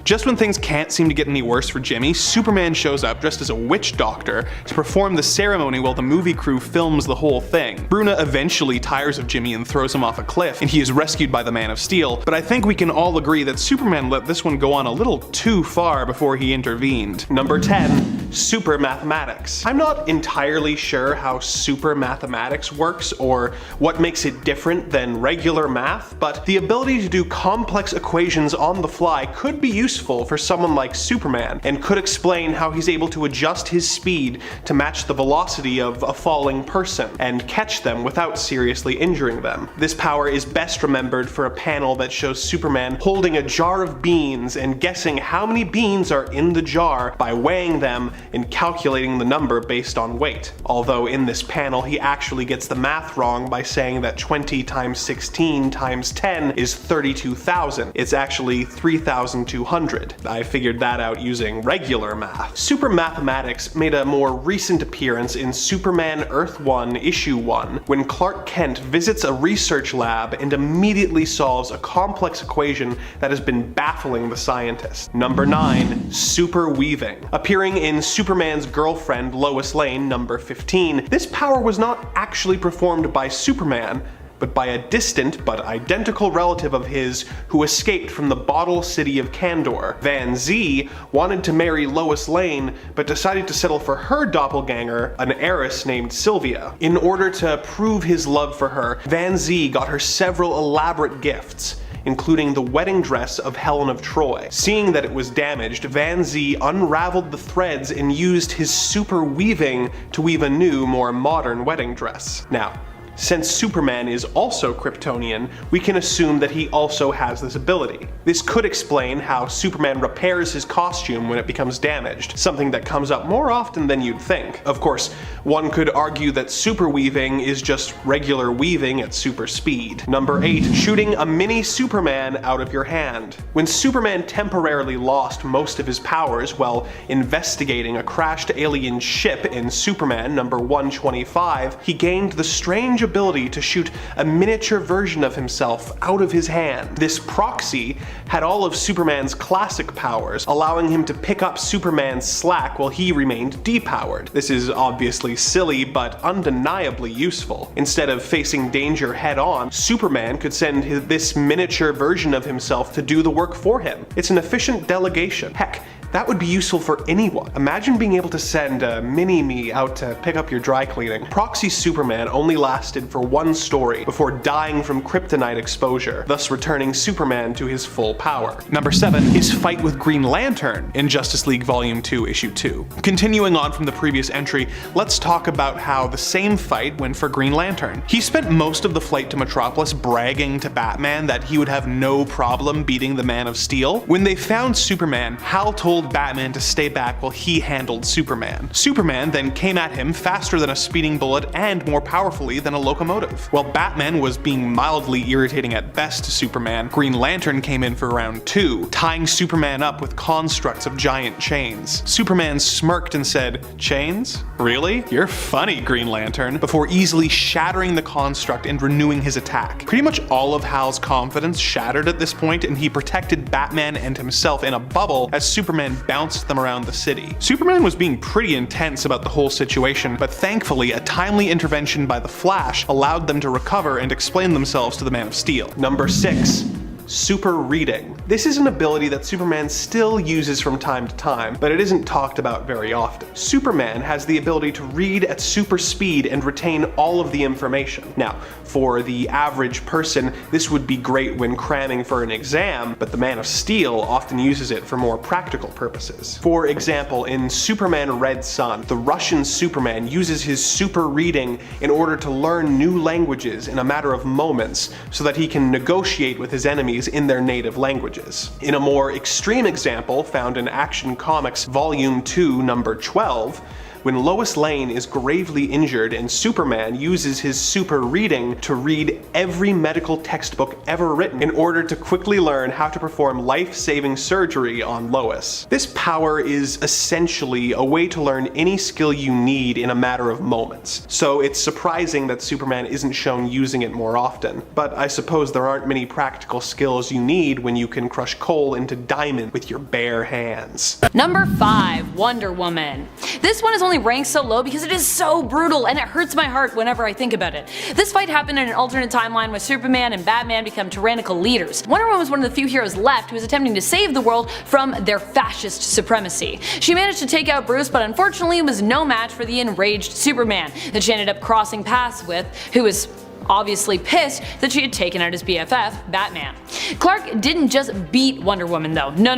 Just when things can't seem to get any worse for Jimmy, Superman shows up dressed as a witch doctor to perform the ceremony while the movie crew films the whole thing. Bruna eventually tires of Jimmy and throws him off a cliff, and he is rescued by the Man of Steel, but I think we can all agree that Superman let this one go on a little too far before he intervened. Number 10. Super mathematics. I'm not entirely sure how super mathematics works or what makes it different than regular math, but the ability to do complex equations on the fly could be useful for someone like Superman, and could explain how he's able to adjust his speed to match the velocity of a falling person, and catch them without seriously injuring them. This power is best remembered for a panel that shows Superman holding a jar of beans and guessing how many beans are in the jar by weighing them and calculating the number based on weight. Although in this panel he actually gets the math wrong by saying that 20 times 16 times 10 is 32,000. It's actually 3,200. I figured that out using regular math. Super mathematics made a more recent appearance in Superman Earth 1 Issue 1, when Clark Kent visits a research lab and immediately solves a complex equation that has been baffling the scientists. Number 9. Super weaving. Appearing in Superman's girlfriend Lois Lane number 15, this power was not actually performed by Superman, but by a distant but identical relative of his who escaped from the bottle city of Kandor. Van Zee wanted to marry Lois Lane, but decided to settle for her doppelganger, an heiress named Sylvia. In order to prove his love for her, Van Zee got her several elaborate gifts, including the wedding dress of Helen of Troy. Seeing that it was damaged, Van Zee unraveled the threads and used his super weaving to weave a new, more modern wedding dress. Now, since Superman is also Kryptonian, we can assume that he also has this ability. This could explain how Superman repairs his costume when it becomes damaged, something that comes up more often than you'd think. Of course, one could argue that super weaving is just regular weaving at super speed. Number 8. Shooting a mini Superman out of your hand. When Superman temporarily lost most of his powers while investigating a crashed alien ship in Superman number 125, he gained the strange ability to shoot a miniature version of himself out of his hand. This proxy had all of Superman's classic powers, allowing him to pick up Superman's slack while he remained depowered. This is obviously silly, but undeniably useful. Instead of facing danger head-on, Superman could send this miniature version of himself to do the work for him. It's an efficient delegation. Heck, That would be useful for anyone. Imagine being able to send a mini-me out to pick up your dry cleaning. Proxy Superman only lasted for one story before dying from kryptonite exposure, thus returning Superman to his full power. Number 7, his fight with Green Lantern in Justice League Volume 2, Issue 2. Continuing on from the previous entry, let's talk about how the same fight went for Green Lantern. He spent most of the flight to Metropolis bragging to Batman that he would have no problem beating the Man of Steel. When they found Superman, Hal told Batman to stay back while he handled Superman. Superman then came at him faster than a speeding bullet and more powerfully than a locomotive. While Batman was being mildly irritating at best to Superman, Green Lantern came in for round 2, tying Superman up with constructs of giant chains. Superman smirked and said, "Chains? Really? You're funny, Green Lantern," before easily shattering the construct and renewing his attack. Pretty much all of Hal's confidence shattered at this point, and he protected Batman and himself in a bubble as Superman bounced them around the city. Superman was being pretty intense about the whole situation, but thankfully a timely intervention by the Flash allowed them to recover and explain themselves to the Man of Steel. Number 6. Super reading. This is an ability that Superman still uses from time to time, but it isn't talked about very often. Superman has the ability to read at super speed and retain all of the information. Now, for the average person, this would be great when cramming for an exam, but the Man of Steel often uses it for more practical purposes. For example, in Superman Red Sun, the Russian Superman uses his super reading in order to learn new languages in a matter of moments so that he can negotiate with his enemies in their native languages. In a more extreme example found in Action Comics Volume 2, Number 12, when Lois Lane is gravely injured and Superman uses his super reading to read every medical textbook ever written in order to quickly learn how to perform life-saving surgery on Lois. This power is essentially a way to learn any skill you need in a matter of moments, so it's surprising that Superman isn't shown using it more often. But I suppose there aren't many practical skills you need when you can crush coal into diamond with your bare hands. Number 5, Wonder Woman. This one is only ranked so low because it is so brutal and it hurts my heart whenever I think about it. This fight happened in an alternate timeline where Superman and Batman become tyrannical leaders. Wonder Woman was one of the few heroes left who was attempting to save the world from their fascist supremacy. She managed to take out Bruce, but unfortunately was no match for the enraged Superman that she ended up crossing paths with, who was obviously pissed that she had taken out his BFF, Batman. Clark didn't just beat Wonder Woman though, no.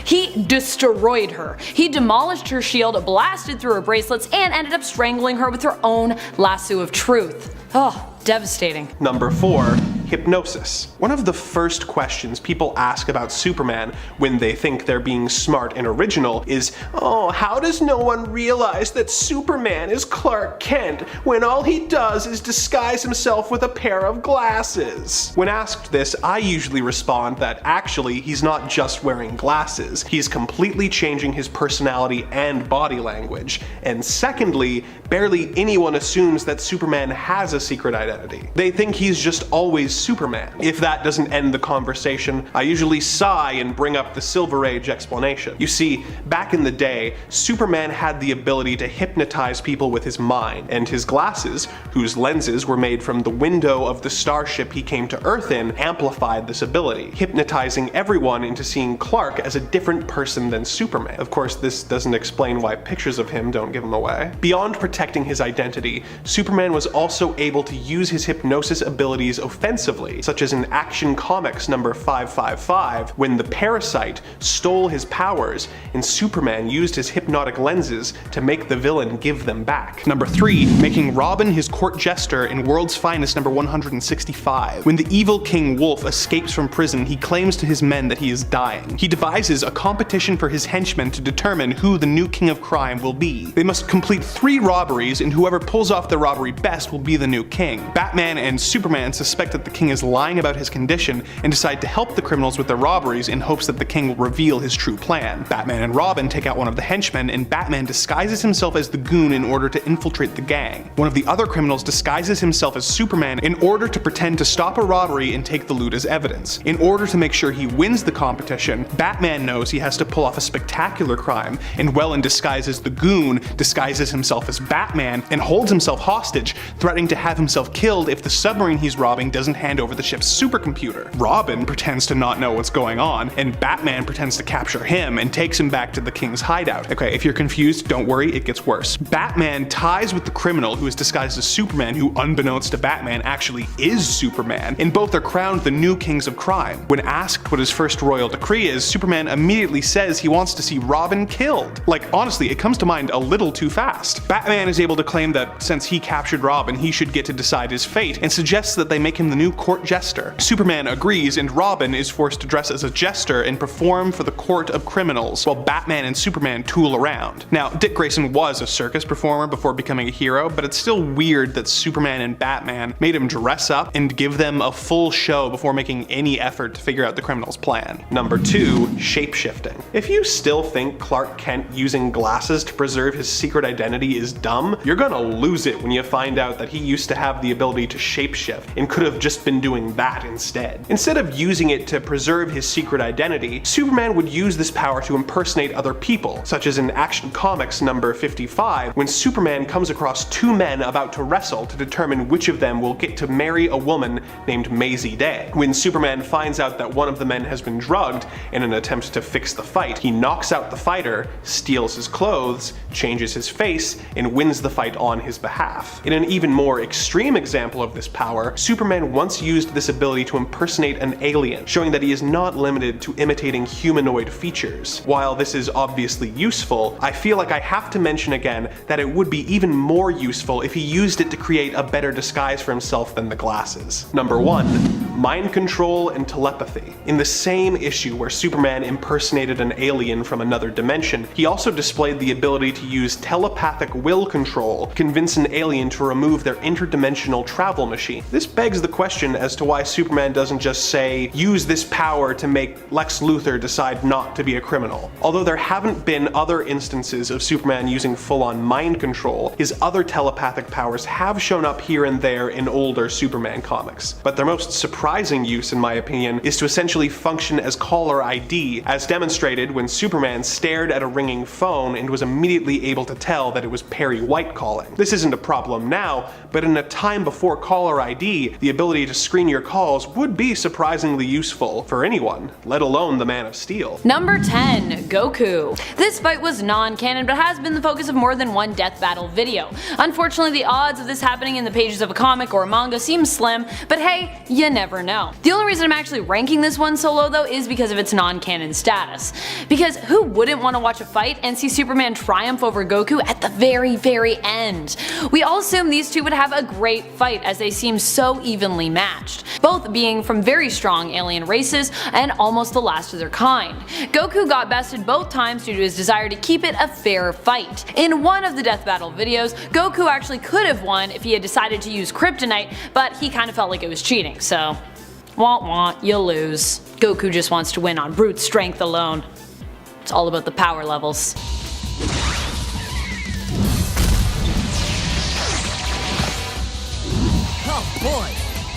He destroyed her. He demolished her shield, blasted through her bracelets, and ended up strangling her with her own lasso of truth. Oh, devastating. Number 4. Hypnosis. One of the first questions people ask about Superman when they think they're being smart and original is, oh, how does no one realize that Superman is Clark Kent when all he does is disguise himself with a pair of glasses? When asked this, I usually respond that actually he's not just wearing glasses, he's completely changing his personality and body language. And secondly, barely anyone assumes that Superman has a secret identity. They think he's just always Superman. If that doesn't end the conversation, I usually sigh and bring up the Silver Age explanation. You see, back in the day, Superman had the ability to hypnotize people with his mind, and his glasses, whose lenses were made from the window of the starship he came to Earth in, amplified this ability, hypnotizing everyone into seeing Clark as a different person than Superman. Of course, this doesn't explain why pictures of him don't give him away. Beyond protecting his identity, Superman was also able to use his hypnosis abilities offensively, such as in Action Comics number 555, when the Parasite stole his powers and Superman used his hypnotic lenses to make the villain give them back. Number 3, making Robin his court jester in World's Finest number 165. When the evil King Wolf escapes from prison, he claims to his men that he is dying. He devises a competition for his henchmen to determine who the new king of crime will be. They must complete 3 robberies, and whoever pulls off the robbery best will be the new king. Batman and Superman suspect that the king is lying about his condition and decide to help the criminals with their robberies in hopes that the king will reveal his true plan. Batman and Robin take out one of the henchmen, and Batman disguises himself as the goon in order to infiltrate the gang. One of the other criminals disguises himself as Superman in order to pretend to stop a robbery and take the loot as evidence. In order to make sure he wins the competition, Batman knows he has to pull off a spectacular crime, and well in disguise as the goon, disguises himself as Batman and holds himself hostage, threatening to have himself killed if the submarine he's robbing doesn't hand over the ship's supercomputer. Robin pretends to not know what's going on, and Batman pretends to capture him and takes him back to the King's hideout. Okay, if you're confused, don't worry, it gets worse. Batman ties with the criminal who is disguised as Superman, who unbeknownst to Batman actually is Superman, and both are crowned the new kings of crime. When asked what his first royal decree is, Superman immediately says he wants to see Robin killed. Like, honestly, it comes to mind a little too fast. Batman is able to claim that since he captured Robin, he should get to decide his fate, and suggests that they make him the new court jester. Superman agrees, and Robin is forced to dress as a jester and perform for the court of criminals, while Batman and Superman tool around. Now, Dick Grayson was a circus performer before becoming a hero, but it's still weird that Superman and Batman made him dress up and give them a full show before making any effort to figure out the criminal's plan. Number 2, shapeshifting. If you still think Clark Kent using glasses to preserve his secret identity is dumb, you're gonna lose it when you find out that he used to have the ability to shapeshift and could have just been doing that instead. Instead of using it to preserve his secret identity, Superman would use this power to impersonate other people, such as in Action Comics number 55, when Superman comes across two men about to wrestle to determine which of them will get to marry a woman named Maisie Day. When Superman finds out that one of the men has been drugged in an attempt to fix the fight, he knocks out the fighter, steals his clothes, changes his face, and wins the fight on his behalf. In an even more extreme example of this power, Superman once used this ability to impersonate an alien, showing that he is not limited to imitating humanoid features. While this is obviously useful, I feel like I have to mention again that it would be even more useful if he used it to create a better disguise for himself than the glasses. Number 1. Mind control and telepathy. In the same issue where Superman impersonated an alien from another dimension, he also displayed the ability to use telepathic will control to convince an alien to remove their interdimensional travel machine. This begs the question as to why Superman doesn't just say, use this power to make Lex Luthor decide not to be a criminal. Although there haven't been other instances of Superman using full-on mind control, his other telepathic powers have shown up here and there in older Superman comics. But their most surprising use, in my opinion, is to essentially function as caller ID, as demonstrated when Superman stared at a ringing phone and was immediately able to tell that it was Perry White calling. This isn't a problem now, but in a time before caller ID, the ability to screen your calls would be surprisingly useful for anyone, let alone the Man of Steel. Number 10. Goku. This fight was non-canon but has been the focus of more than one death battle video. Unfortunately, the odds of this happening in the pages of a comic or a manga seem slim, but hey, you never know. The only reason I'm actually ranking this one so low though is because of its non-canon status. Because who wouldn't want to watch a fight and see Superman triumph over Goku at the very end? We all assumed these two would have a great fight as they seem so evenly matched, both being from very strong alien races and almost the last of their kind. Goku got bested both times due to his desire to keep it a fair fight. In one of the death battle videos, Goku actually could have won if he had decided to use kryptonite, but he kind of felt like it was cheating, so wah, you lose. Goku just wants to win on brute strength alone. It's all about the power levels. Oh boy,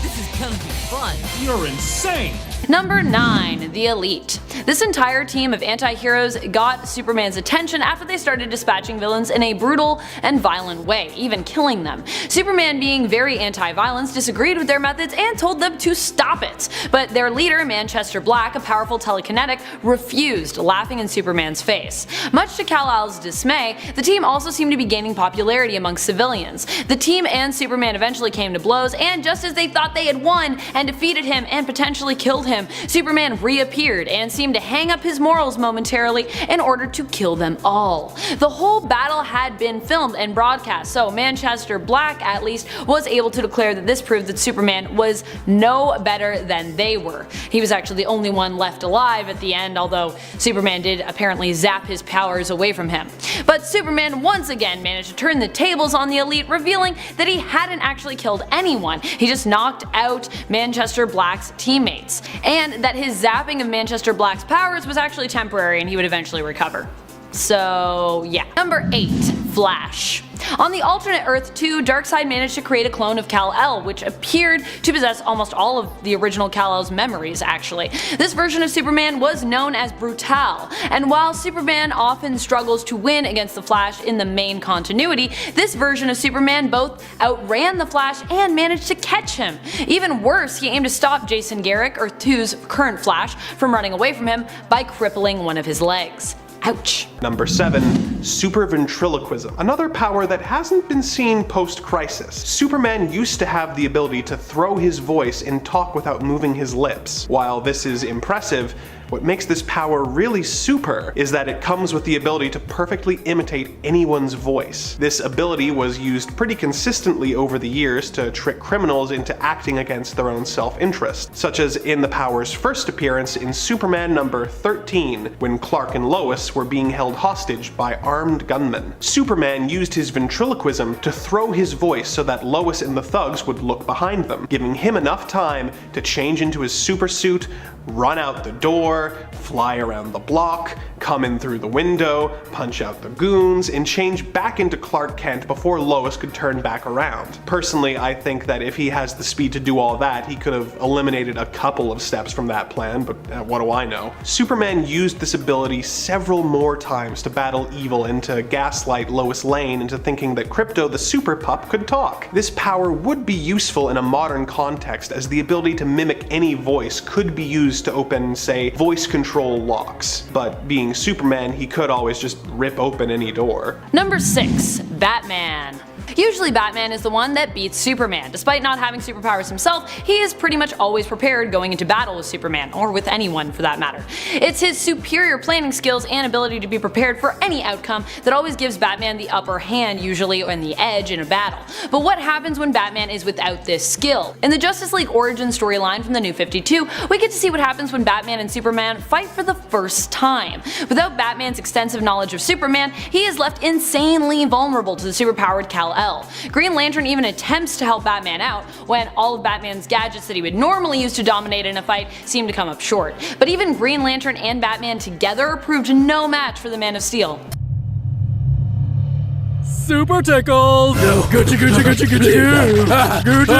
this is gonna be fun. You're insane. Number 9. The Elite. This entire team of anti-heroes got Superman's attention after they started dispatching villains in a brutal and violent way, even killing them. Superman, being very anti-violence, disagreed with their methods and told them to stop it. But their leader, Manchester Black, a powerful telekinetic, refused, laughing in Superman's face. Much to Kal-El's dismay, the team also seemed to be gaining popularity among civilians. The team and Superman eventually came to blows, and just as they thought they had won and defeated him and potentially killed him, Superman reappeared and seemed to hang up his morals momentarily in order to kill them all. The whole battle had been filmed and broadcast, so Manchester Black at least was able to declare that this proved that Superman was no better than they were. He was actually the only one left alive at the end, although Superman did apparently zap his powers away from him. But Superman once again managed to turn the tables on the Elite, revealing that he hadn't actually killed anyone, he just knocked out Manchester Black's teammates, and that his zapping of Manchester Black's powers was actually temporary and he would eventually recover. So yeah. Number 8. Flash. On the alternate Earth 2, Darkseid managed to create a clone of Kal-El, which appeared to possess almost all of the original Kal-El's memories actually. This version of Superman was known as Brutal, and while Superman often struggles to win against the Flash in the main continuity, this version of Superman both outran the Flash and managed to catch him. Even worse, he aimed to stop Jason Garrick, Earth 2's current Flash, from running away from him by crippling one of his legs. Ouch. Number 7. Super ventriloquism. Another power that hasn't been seen post-crisis. Superman used to have the ability to throw his voice and talk without moving his lips. While this is impressive, what makes this power really super is that it comes with the ability to perfectly imitate anyone's voice. This ability was used pretty consistently over the years to trick criminals into acting against their own self-interest, such as in the power's first appearance in Superman number 13, when Clark and Lois were being held hostage by armed gunmen. Superman used his ventriloquism to throw his voice so that Lois and the thugs would look behind them, giving him enough time to change into his super suit, run out the door, fly around the block, come in through the window, punch out the goons, and change back into Clark Kent before Lois could turn back around. Personally, I think that if he has the speed to do all that, he could have eliminated a couple of steps from that plan, but what do I know? Superman used this ability several more times to battle evil and to gaslight Lois Lane into thinking that Krypto the Super Pup could talk. This power would be useful in a modern context, as the ability to mimic any voice could be used to open, say, voice control locks, but being Superman, he could always just rip open any door. Number 6. Batman. Usually Batman is the one that beats Superman. Despite not having superpowers himself, he is pretty much always prepared going into battle with Superman, or with anyone for that matter. It's his superior planning skills and ability to be prepared for any outcome that always gives Batman the upper hand, usually, and the edge in a battle. But what happens when Batman is without this skill? In the Justice League origin storyline from the New 52, we get to see what happens when Batman and Superman fight for the first time. Without Batman's extensive knowledge of Superman, he is left insanely vulnerable to the superpowered Kal-El. Green Lantern even attempts to help Batman out when all of Batman's gadgets that he would normally use to dominate in a fight seem to come up short. But even Green Lantern and Batman together proved no match for the Man of Steel. Super tickled! No, Gucci, Gucci, Gucci, Gucci, Gucci,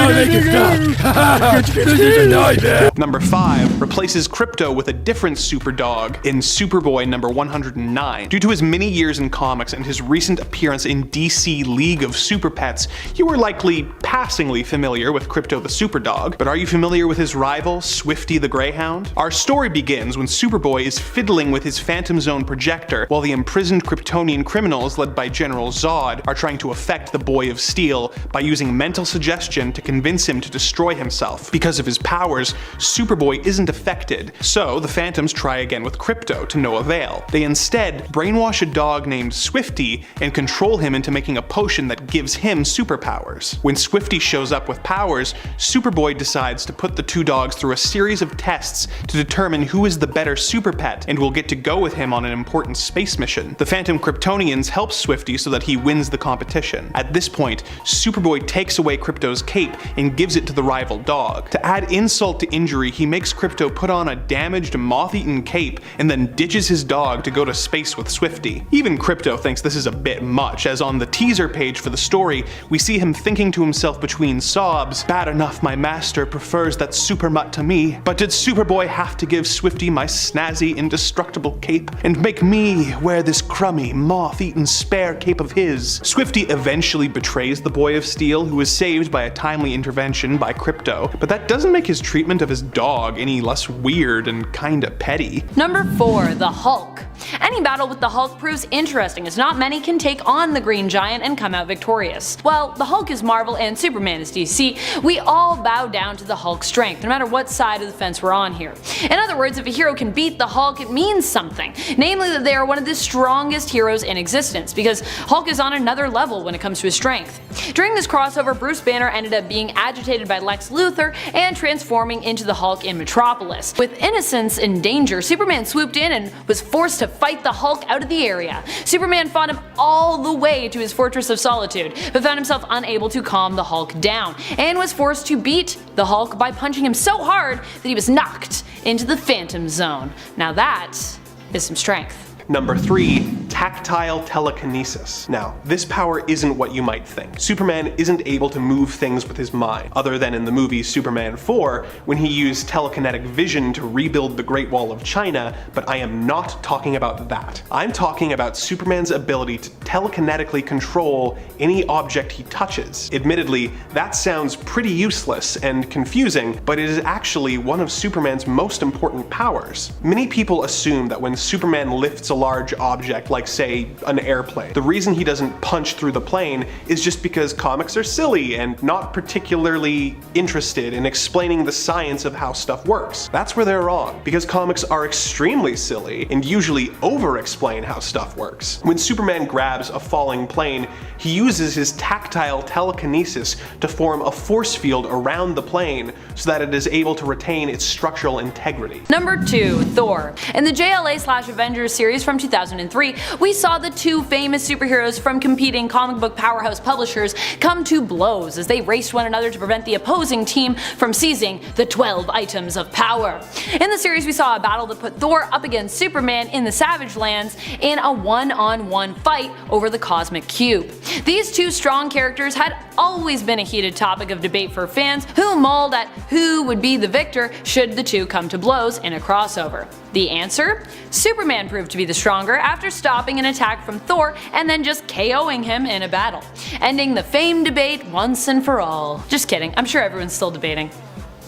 Gucci. Number 5 replaces Krypto with a different super dog in Superboy number 109. Due to his many years in comics and his recent appearance in DC League of Super Pets, you are likely passingly familiar with Krypto the Superdog, but are you familiar with his rival, Swifty the Greyhound? Our story begins when Superboy is fiddling with his Phantom Zone projector while the imprisoned Kryptonian criminals led by General Zod are trying to affect the Boy of Steel by using mental suggestion to convince him to destroy himself. Because of his powers, Superboy isn't affected, so the Phantoms try again with Krypto to no avail. They instead brainwash a dog named Swifty and control him into making a potion that gives him superpowers. When Swifty shows up with powers, Superboy decides to put the two dogs through a series of tests to determine who is the better super pet and will get to go with him on an important space mission. The Phantom Kryptonians help Swifty so that he wins the competition. At this point, Superboy takes away Krypto's cape and gives it to the rival dog. To add insult to injury, he makes Krypto put on a damaged, moth-eaten cape and then ditches his dog to go to space with Swifty. Even Krypto thinks this is a bit much, as on the teaser page for the story, we see him thinking to himself between sobs, "Bad enough my master prefers that supermutt to me, but did Superboy have to give Swifty my snazzy, indestructible cape and make me wear this crummy, moth-eaten spare cape of his?" Swifty eventually betrays the Boy of Steel, who is saved by a timely intervention by Krypto, but that doesn't make his treatment of his dog any less weird and kinda petty. Number 4. The Hulk. Any battle with the Hulk proves interesting, as not many can take on the Green Giant and come out victorious. While the Hulk is Marvel and Superman is DC, we all bow down to the Hulk's strength, no matter what side of the fence we're on here. In other words, if a hero can beat the Hulk, it means something, namely that they are one of the strongest heroes in existence, because Hulk is on another level when it comes to his strength. During this crossover, Bruce Banner ended up being agitated by Lex Luthor and transforming into the Hulk in Metropolis. With innocence in danger, Superman swooped in and was forced to fight the Hulk out of the area. Superman fought him all the way to his Fortress of Solitude, but found himself unable to calm the Hulk down, and was forced to beat the Hulk by punching him so hard that he was knocked into the Phantom Zone. Now that is some strength. Number 3. tactile telekinesis. Now, this power isn't what you might think. Superman isn't able to move things with his mind, other than in the movie Superman 4, when he used telekinetic vision to rebuild the Great Wall of China, but I am not talking about that. I'm talking about Superman's ability to telekinetically control any object he touches. Admittedly, that sounds pretty useless and confusing, but it is actually one of Superman's most important powers. Many people assume that when Superman lifts a large object, like say an airplane, the reason he doesn't punch through the plane is just because comics are silly and not particularly interested in explaining the science of how stuff works. That's where they're wrong, because comics are extremely silly and usually over-explain how stuff works. When Superman grabs a falling plane, he uses his tactile telekinesis to form a force field around the plane so that it is able to retain its structural integrity. Number 2. Thor. In the JLA/Avengers series from 2003, we saw the two famous superheroes from competing comic book powerhouse publishers come to blows as they raced one another to prevent the opposing team from seizing the 12 items of power. In the series, we saw a battle that put Thor up against Superman in the Savage Lands in a one-on-one fight over the Cosmic Cube. These two strong characters had always been a heated topic of debate for fans who mulled at who would be the victor should the two come to blows in a crossover. The answer? Superman proved to be the stronger after stopping an attack from Thor and then just KOing him in a battle, ending the famed debate once and for all. Just kidding, I'm sure everyone's still debating.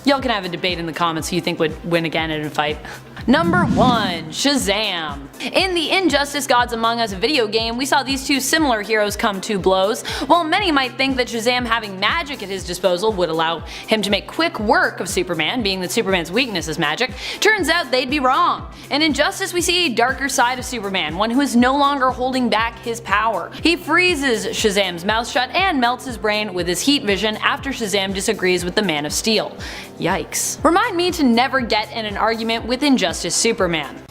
Y'all can have a debate in the comments who you think would win again in a fight. Number 1. Shazam. In the Injustice Gods Among Us video game, we saw these two similar heroes come to blows. While many might think that Shazam having magic at his disposal would allow him to make quick work of Superman, being that Superman's weakness is magic, turns out they'd be wrong. In Injustice, we see a darker side of Superman, one who is no longer holding back his power. He freezes Shazam's mouth shut and melts his brain with his heat vision after Shazam disagrees with the Man of Steel. Yikes. Remind me to never get in an argument with Injustice Superman.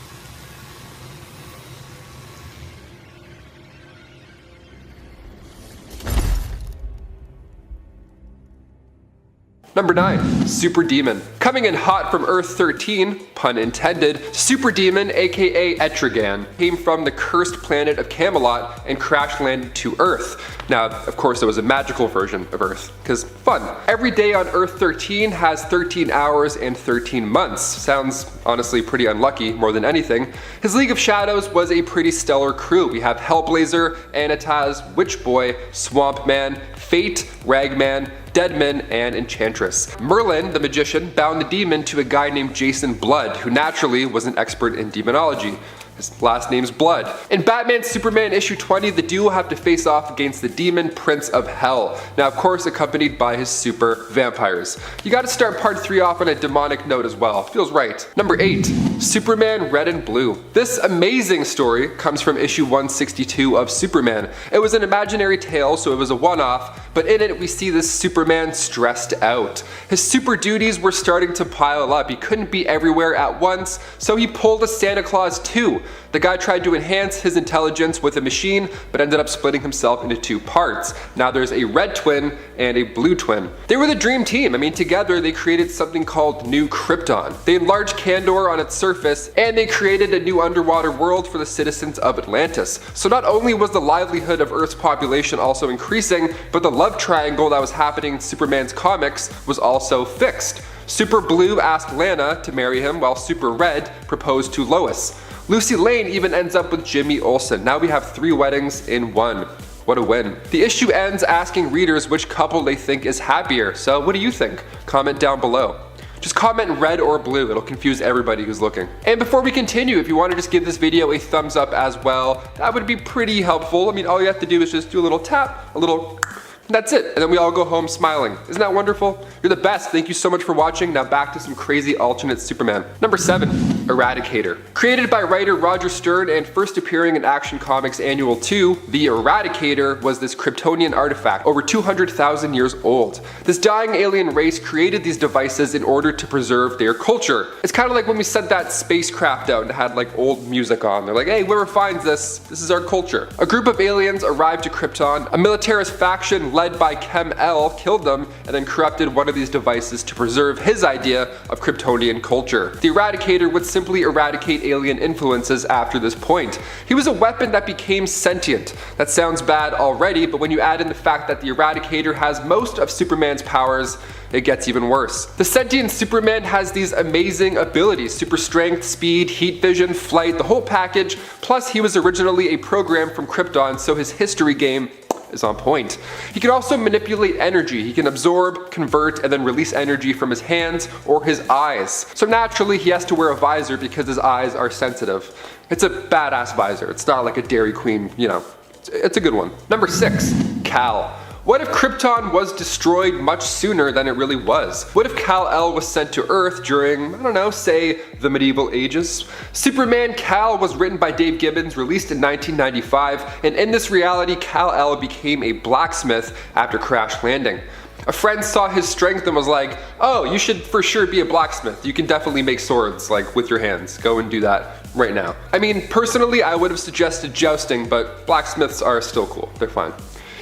Number 9. Super Demon. Coming in hot from Earth 13, pun intended, Super Demon aka Etrigan came from the cursed planet of Camelot and crash landed to Earth. Now, of course, there was a magical version of Earth, because fun. Every day on Earth 13 has 13 hours and 13 months. Sounds honestly pretty unlucky, more than anything. His League of Shadows was a pretty stellar crew. We have Hellblazer, Anataz, Witchboy, Swamp Man, Fate, Ragman, Deadman, and Enchantress. Merlin, the magician, bound the demon to a guy named Jason Blood, who naturally was an expert in demonology. His last name's Blood. In Batman Superman issue 20, the duo have to face off against the demon Prince of Hell. Now, of course, accompanied by his super vampires. You gotta start part 3 off on a demonic note as well. Feels right. Number 8. Superman Red and Blue. This amazing story comes from issue 162 of Superman. It was an imaginary tale, so it was a one-off, but in it we see this Superman stressed out. His super duties were starting to pile up. He couldn't be everywhere at once, so he pulled a Santa Claus too. The guy tried to enhance his intelligence with a machine, but ended up splitting himself into 2 parts. Now there's a red twin and a blue twin. They were the dream team. I mean, together they created something called New Krypton. They enlarged Kandor on its surface, and they created a new underwater world for the citizens of Atlantis. So not only was the livelihood of Earth's population also increasing, but the love triangle that was happening in Superman's comics was also fixed. Super Blue asked Lana to marry him, while Super Red proposed to Lois. Lucy Lane even ends up with Jimmy Olsen. Now we have 3 weddings in 1. What a win. The issue ends asking readers which couple they think is happier. So what do you think? Comment down below. Just comment red or blue, it'll confuse everybody who's looking. And before we continue, if you want to just give this video a thumbs up as well, that would be pretty helpful. I mean, all you have to do is just do a little tap, a little... That's it, and then we all go home smiling. Isn't that wonderful? You're the best. Thank you so much for watching. Now back to some crazy alternate Superman. Number 7, Eradicator. Created by writer Roger Stern and first appearing in Action Comics Annual 2, the Eradicator was this Kryptonian artifact over 200,000 years old. This dying alien race created these devices in order to preserve their culture. It's kind of like when we sent that spacecraft out and had like old music on. They're like, hey, whoever finds this is our culture. A group of aliens arrived to Krypton. A militarist faction faction led by Chem-L killed them and then corrupted one of these devices to preserve his idea of Kryptonian culture. The Eradicator would simply eradicate alien influences after this point. He was a weapon that became sentient. That sounds bad already, but when you add in the fact that the Eradicator has most of Superman's powers, it gets even worse. The sentient Superman has these amazing abilities: super strength, speed, heat vision, flight, the whole package. Plus he was originally a program from Krypton, so his history game is on point. He can also manipulate energy. He can absorb, convert, and then release energy from his hands or his eyes. So naturally he has to wear a visor because his eyes are sensitive. It's a badass visor. It's not like a Dairy Queen, you know. It's a good one. Number 6, Kal. What if Krypton was destroyed much sooner than it really was? What if Kal-El was sent to Earth during, I don't know, say the medieval ages? Superman Kal was written by Dave Gibbons, released in 1995, and in this reality Kal-El became a blacksmith after Crash Landing. A friend saw his strength and was like, oh, you should for sure be a blacksmith. You can definitely make swords, like with your hands. Go and do that right now. I mean, personally I would have suggested jousting, but blacksmiths are still cool. They're fine.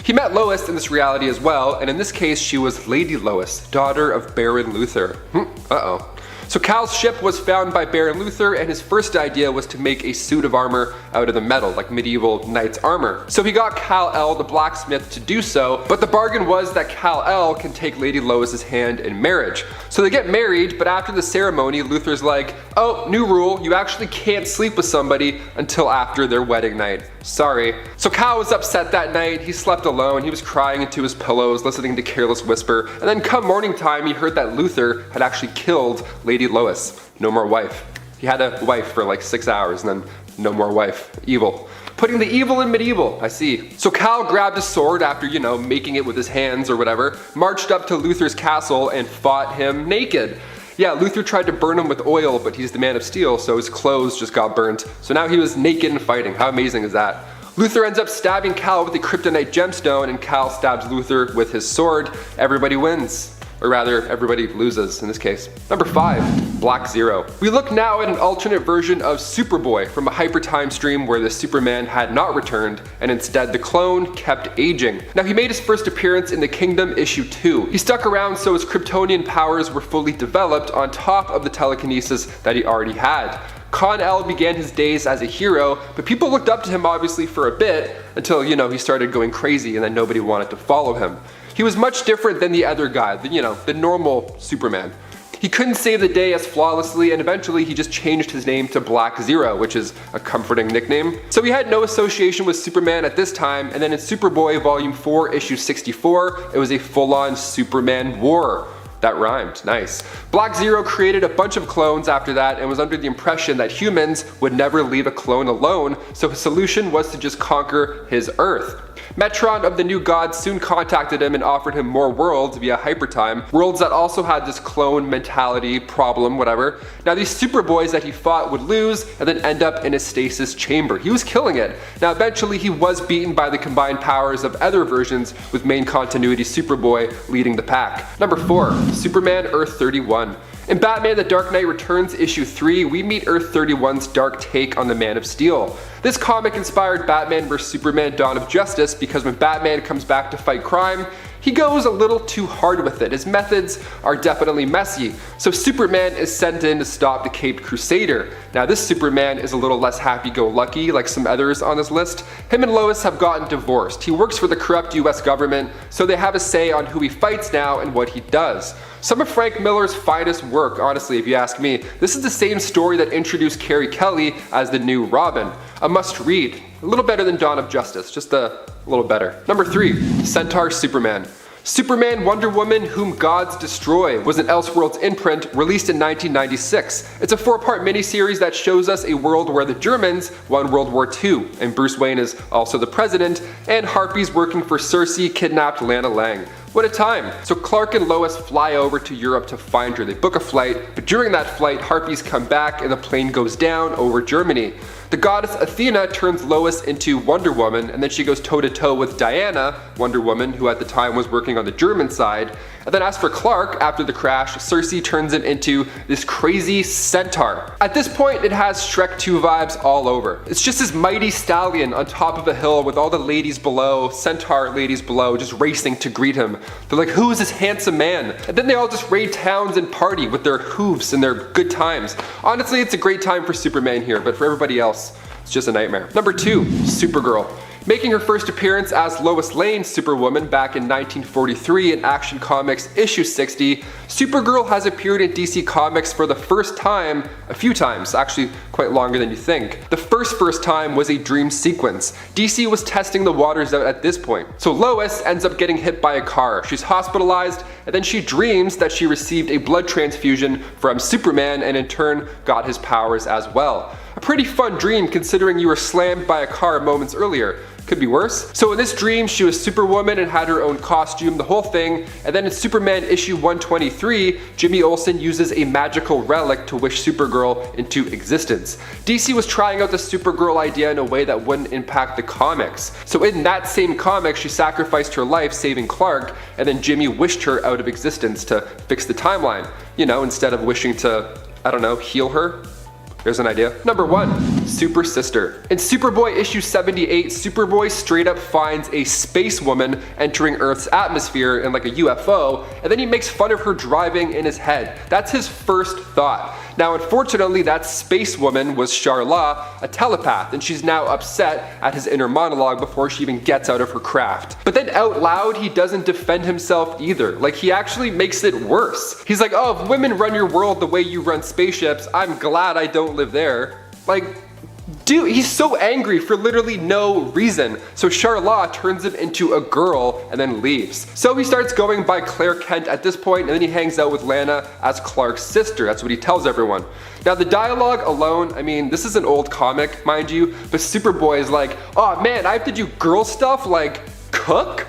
He met Lois in this reality as well, and in this case she was Lady Lois, daughter of Baron Luthor. Uh-oh. So Kal's ship was found by Baron Luthor, and his first idea was to make a suit of armor out of the metal, like medieval knight's armor. So he got Kal-El the blacksmith to do so, but the bargain was that Kal-El can take Lady Lois's hand in marriage. So they get married, but after the ceremony, Luthor's like, oh, new rule, you actually can't sleep with somebody until after their wedding night. Sorry. So Kal was upset that night. He slept alone. He was crying into his pillows, listening to Careless Whisper, and then come morning time, he heard that Luthor had actually killed Lady Lois. No more wife. He had a wife for like 6 hours and then no more wife. Evil. Putting the evil in medieval, I see. So Kal grabbed a sword after, you know, making it with his hands or whatever, marched up to Luthor's castle and fought him naked. Yeah, Luthor tried to burn him with oil, but he's the Man of Steel, so his clothes just got burnt. So now he was naked and fighting. How amazing is that? Luthor ends up stabbing Kal with the kryptonite gemstone, and Kal stabs Luthor with his sword. Everybody wins. Or rather, everybody loses in this case. Number 5, Black Zero. We look now at an alternate version of Superboy from a hyper time stream where the Superman had not returned, and instead the clone kept aging. Now he made his first appearance in the Kingdom issue 2. He stuck around so his Kryptonian powers were fully developed on top of the telekinesis that he already had. Kon-El began his days as a hero, but people looked up to him obviously for a bit until, you know, he started going crazy and then nobody wanted to follow him. He was much different than the other guy, the normal Superman. He couldn't save the day as flawlessly, and eventually he just changed his name to Black Zero, which is a comforting nickname. So he had no association with Superman at this time, and then in Superboy Volume 4, Issue 64, it was a full-on Superman war. That rhymed, nice. Black Zero created a bunch of clones after that and was under the impression that humans would never leave a clone alone, so his solution was to just conquer his Earth. Metron of the New Gods soon contacted him and offered him more worlds via Hypertime, worlds that also had this clone mentality problem, whatever. Now these Superboys that he fought would lose and then end up in a stasis chamber. He was killing it. Now eventually he was beaten by the combined powers of other versions, with main continuity Superboy leading the pack. Number 4, Superman Earth 31. In Batman The Dark Knight Returns issue 3, we meet Earth 31's dark take on the Man of Steel. This comic inspired Batman vs Superman Dawn of Justice because when Batman comes back to fight crime, he goes a little too hard with it. His methods are definitely messy. So Superman is sent in to stop the Caped Crusader. Now this Superman is a little less happy-go-lucky like some others on this list. Him and Lois have gotten divorced. He works for the corrupt US government, so they have a say on who he fights now and what he does. Some of Frank Miller's finest work, honestly, if you ask me. This is the same story that introduced Carrie Kelly as the new Robin. A must read. A little better than Dawn of Justice, just a little better. Number 3, Centaur Superman. Superman Wonder Woman Whom Gods Destroy was an Elseworlds imprint released in 1996. It's a 4-part miniseries that shows us a world where the Germans won World War II, and Bruce Wayne is also the president, and Harpy's working for Cersei kidnapped Lana Lang. What a time. So Clark and Lois fly over to Europe to find her. They book a flight, but during that flight, Harpies come back and the plane goes down over Germany. The goddess Athena turns Lois into Wonder Woman, and then she goes toe-to-toe with Diana, Wonder Woman, who at the time was working on the German side. And then as for Clark, after the crash, Cersei turns him into this crazy centaur. At this point, it has Shrek 2 vibes all over. It's just this mighty stallion on top of a hill with all the ladies below, centaur ladies below, just racing to greet him. They're like, who is this handsome man? And then they all just raid towns and party with their hooves and their good times. Honestly, it's a great time for Superman here, but for everybody else, it's just a nightmare. Number 2, Supergirl. Making her first appearance as Lois Lane's Superwoman back in 1943 in Action Comics issue 60, Supergirl has appeared in DC Comics for the first time a few times, actually quite longer than you think. The first time was a dream sequence. DC was testing the waters out at this point. So Lois ends up getting hit by a car. She's hospitalized, and then she dreams that she received a blood transfusion from Superman and in turn got his powers as well. A pretty fun dream considering you were slammed by a car moments earlier. Could be worse. So in this dream, she was Superwoman and had her own costume, the whole thing, and then in Superman issue 123, Jimmy Olsen uses a magical relic to wish Supergirl into existence. DC was trying out the Supergirl idea in a way that wouldn't impact the comics. So in that same comic, she sacrificed her life saving Clark, and then Jimmy wished her out of existence to fix the timeline. You know, instead of wishing to, I don't know, heal her. There's an idea. Number 1, Super Sister. In Superboy issue 78, Superboy straight up finds a space woman entering Earth's atmosphere in like a UFO, and then he makes fun of her driving in his head. That's his first thought. Now unfortunately, that space woman was Charla, a telepath, and she's now upset at his inner monologue before she even gets out of her craft. But then out loud, he doesn't defend himself either. Like, he actually makes it worse. He's like, oh, if women run your world the way you run spaceships, I'm glad I don't live there. Like, dude, he's so angry for literally no reason. So Charla turns him into a girl and then leaves. So he starts going by Claire Kent at this point, and then he hangs out with Lana as Clark's sister. That's what he tells everyone. Now the dialogue alone, I mean, this is an old comic, mind you, but Superboy is like, oh man, I have to do girl stuff like cook?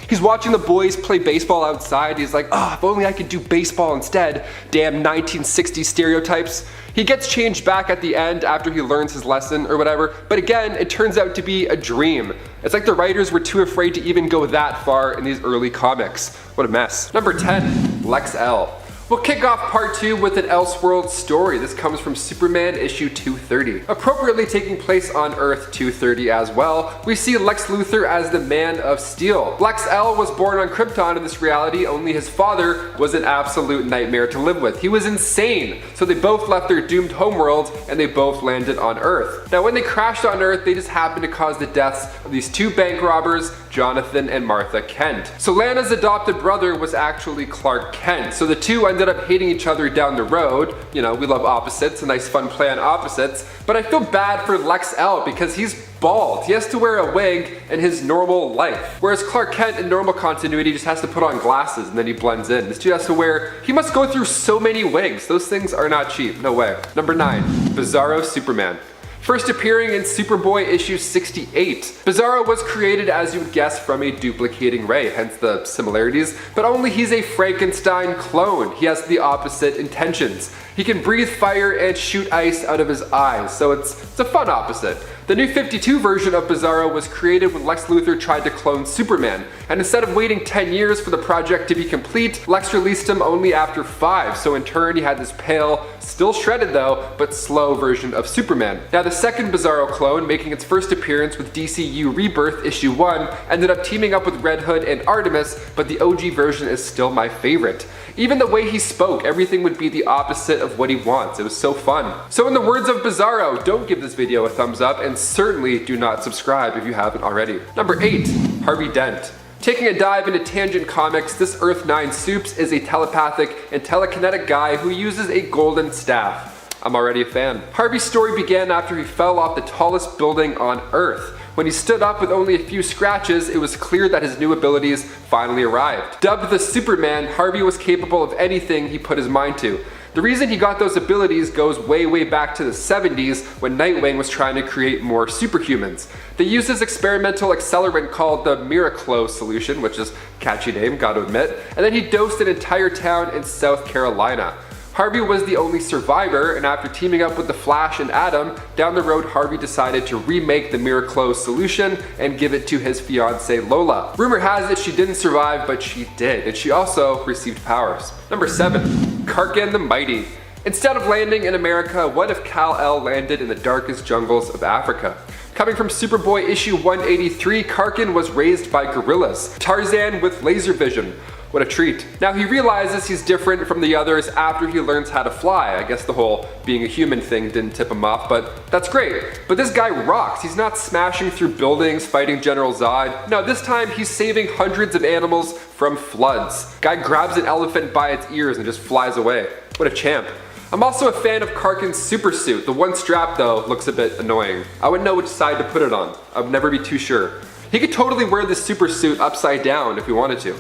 He's watching the boys play baseball outside. He's like, oh, if only I could do baseball instead. Damn 1960s stereotypes. He gets changed back at the end after he learns his lesson or whatever, but again, it turns out to be a dream. It's like the writers were too afraid to even go that far in these early comics. What a mess. Number 10, Lex L. We'll kick off part 2 with an Elseworld story. This comes from Superman issue 230. Appropriately taking place on Earth 230 as well, we see Lex Luthor as the Man of Steel. Lex L was born on Krypton in this reality, only his father was an absolute nightmare to live with. He was insane, so they both left their doomed homeworld and they both landed on Earth. Now when they crashed on Earth, they just happened to cause the deaths of these 2 bank robbers, Jonathan and Martha Kent. So Lana's adopted brother was actually Clark Kent, so the two ended up hating each other down the road. You know, we love opposites, a nice fun play on opposites. But I feel bad for Lex L because he's bald. He has to wear a wig in his normal life. Whereas Clark Kent in normal continuity just has to put on glasses and then he blends in. This dude has to wear, he must go through so many wigs. Those things are not cheap, no way. Number 9, Bizarro Superman. First appearing in Superboy issue 68. Bizarro was created, as you would guess, from a duplicating ray, hence the similarities, but only he's a Frankenstein clone. He has the opposite intentions. He can breathe fire and shoot ice out of his eyes, so it's a fun opposite. The new 52 version of Bizarro was created when Lex Luthor tried to clone Superman, and instead of waiting 10 years for the project to be complete, Lex released him only after 5, so in turn he had this pale, still shredded though, but slow version of Superman. Now the second Bizarro clone, making its first appearance with DCU Rebirth issue 1, ended up teaming up with Red Hood and Artemis, but the OG version is still my favorite. Even the way he spoke, everything would be the opposite of what he wants. It was so fun. So in the words of Bizarro, don't give this video a thumbs up and certainly do not subscribe if you haven't already. Number 8, Harvey Dent. Taking a dive into Tangent Comics, this Earth 9 Supes is a telepathic and telekinetic guy who uses a golden staff. I'm already a fan. Harvey's story began after he fell off the tallest building on Earth. When he stood up with only a few scratches, it was clear that his new abilities finally arrived. Dubbed the Superman, Harvey was capable of anything he put his mind to. The reason he got those abilities goes way back to the 70s when Nightwing was trying to create more superhumans. They used this experimental accelerant called the Miraclo solution, which is a catchy name, gotta admit, and then he dosed an entire town in South Carolina. Harvey was the only survivor, and after teaming up with the Flash and Atom, down the road Harvey decided to remake the Miraclo solution and give it to his fiancée Lola. Rumor has it she didn't survive, but she did, and she also received powers. Number 7. Karkan the Mighty. Instead of landing in America, what if Kal-El landed in the darkest jungles of Africa? Coming from Superboy issue 183, Karkan was raised by gorillas. Tarzan with laser vision. What a treat. Now he realizes he's different from the others after he learns how to fly. I guess the whole being a human thing didn't tip him off, but that's great. But this guy rocks. He's not smashing through buildings, fighting General Zod. No, this time he's saving hundreds of animals from floods. Guy grabs an elephant by its ears and just flies away. What a champ. I'm also a fan of Karkan's super suit. The one strap though looks a bit annoying. I wouldn't know which side to put it on. I would never be too sure. He could totally wear this super suit upside down if he wanted to.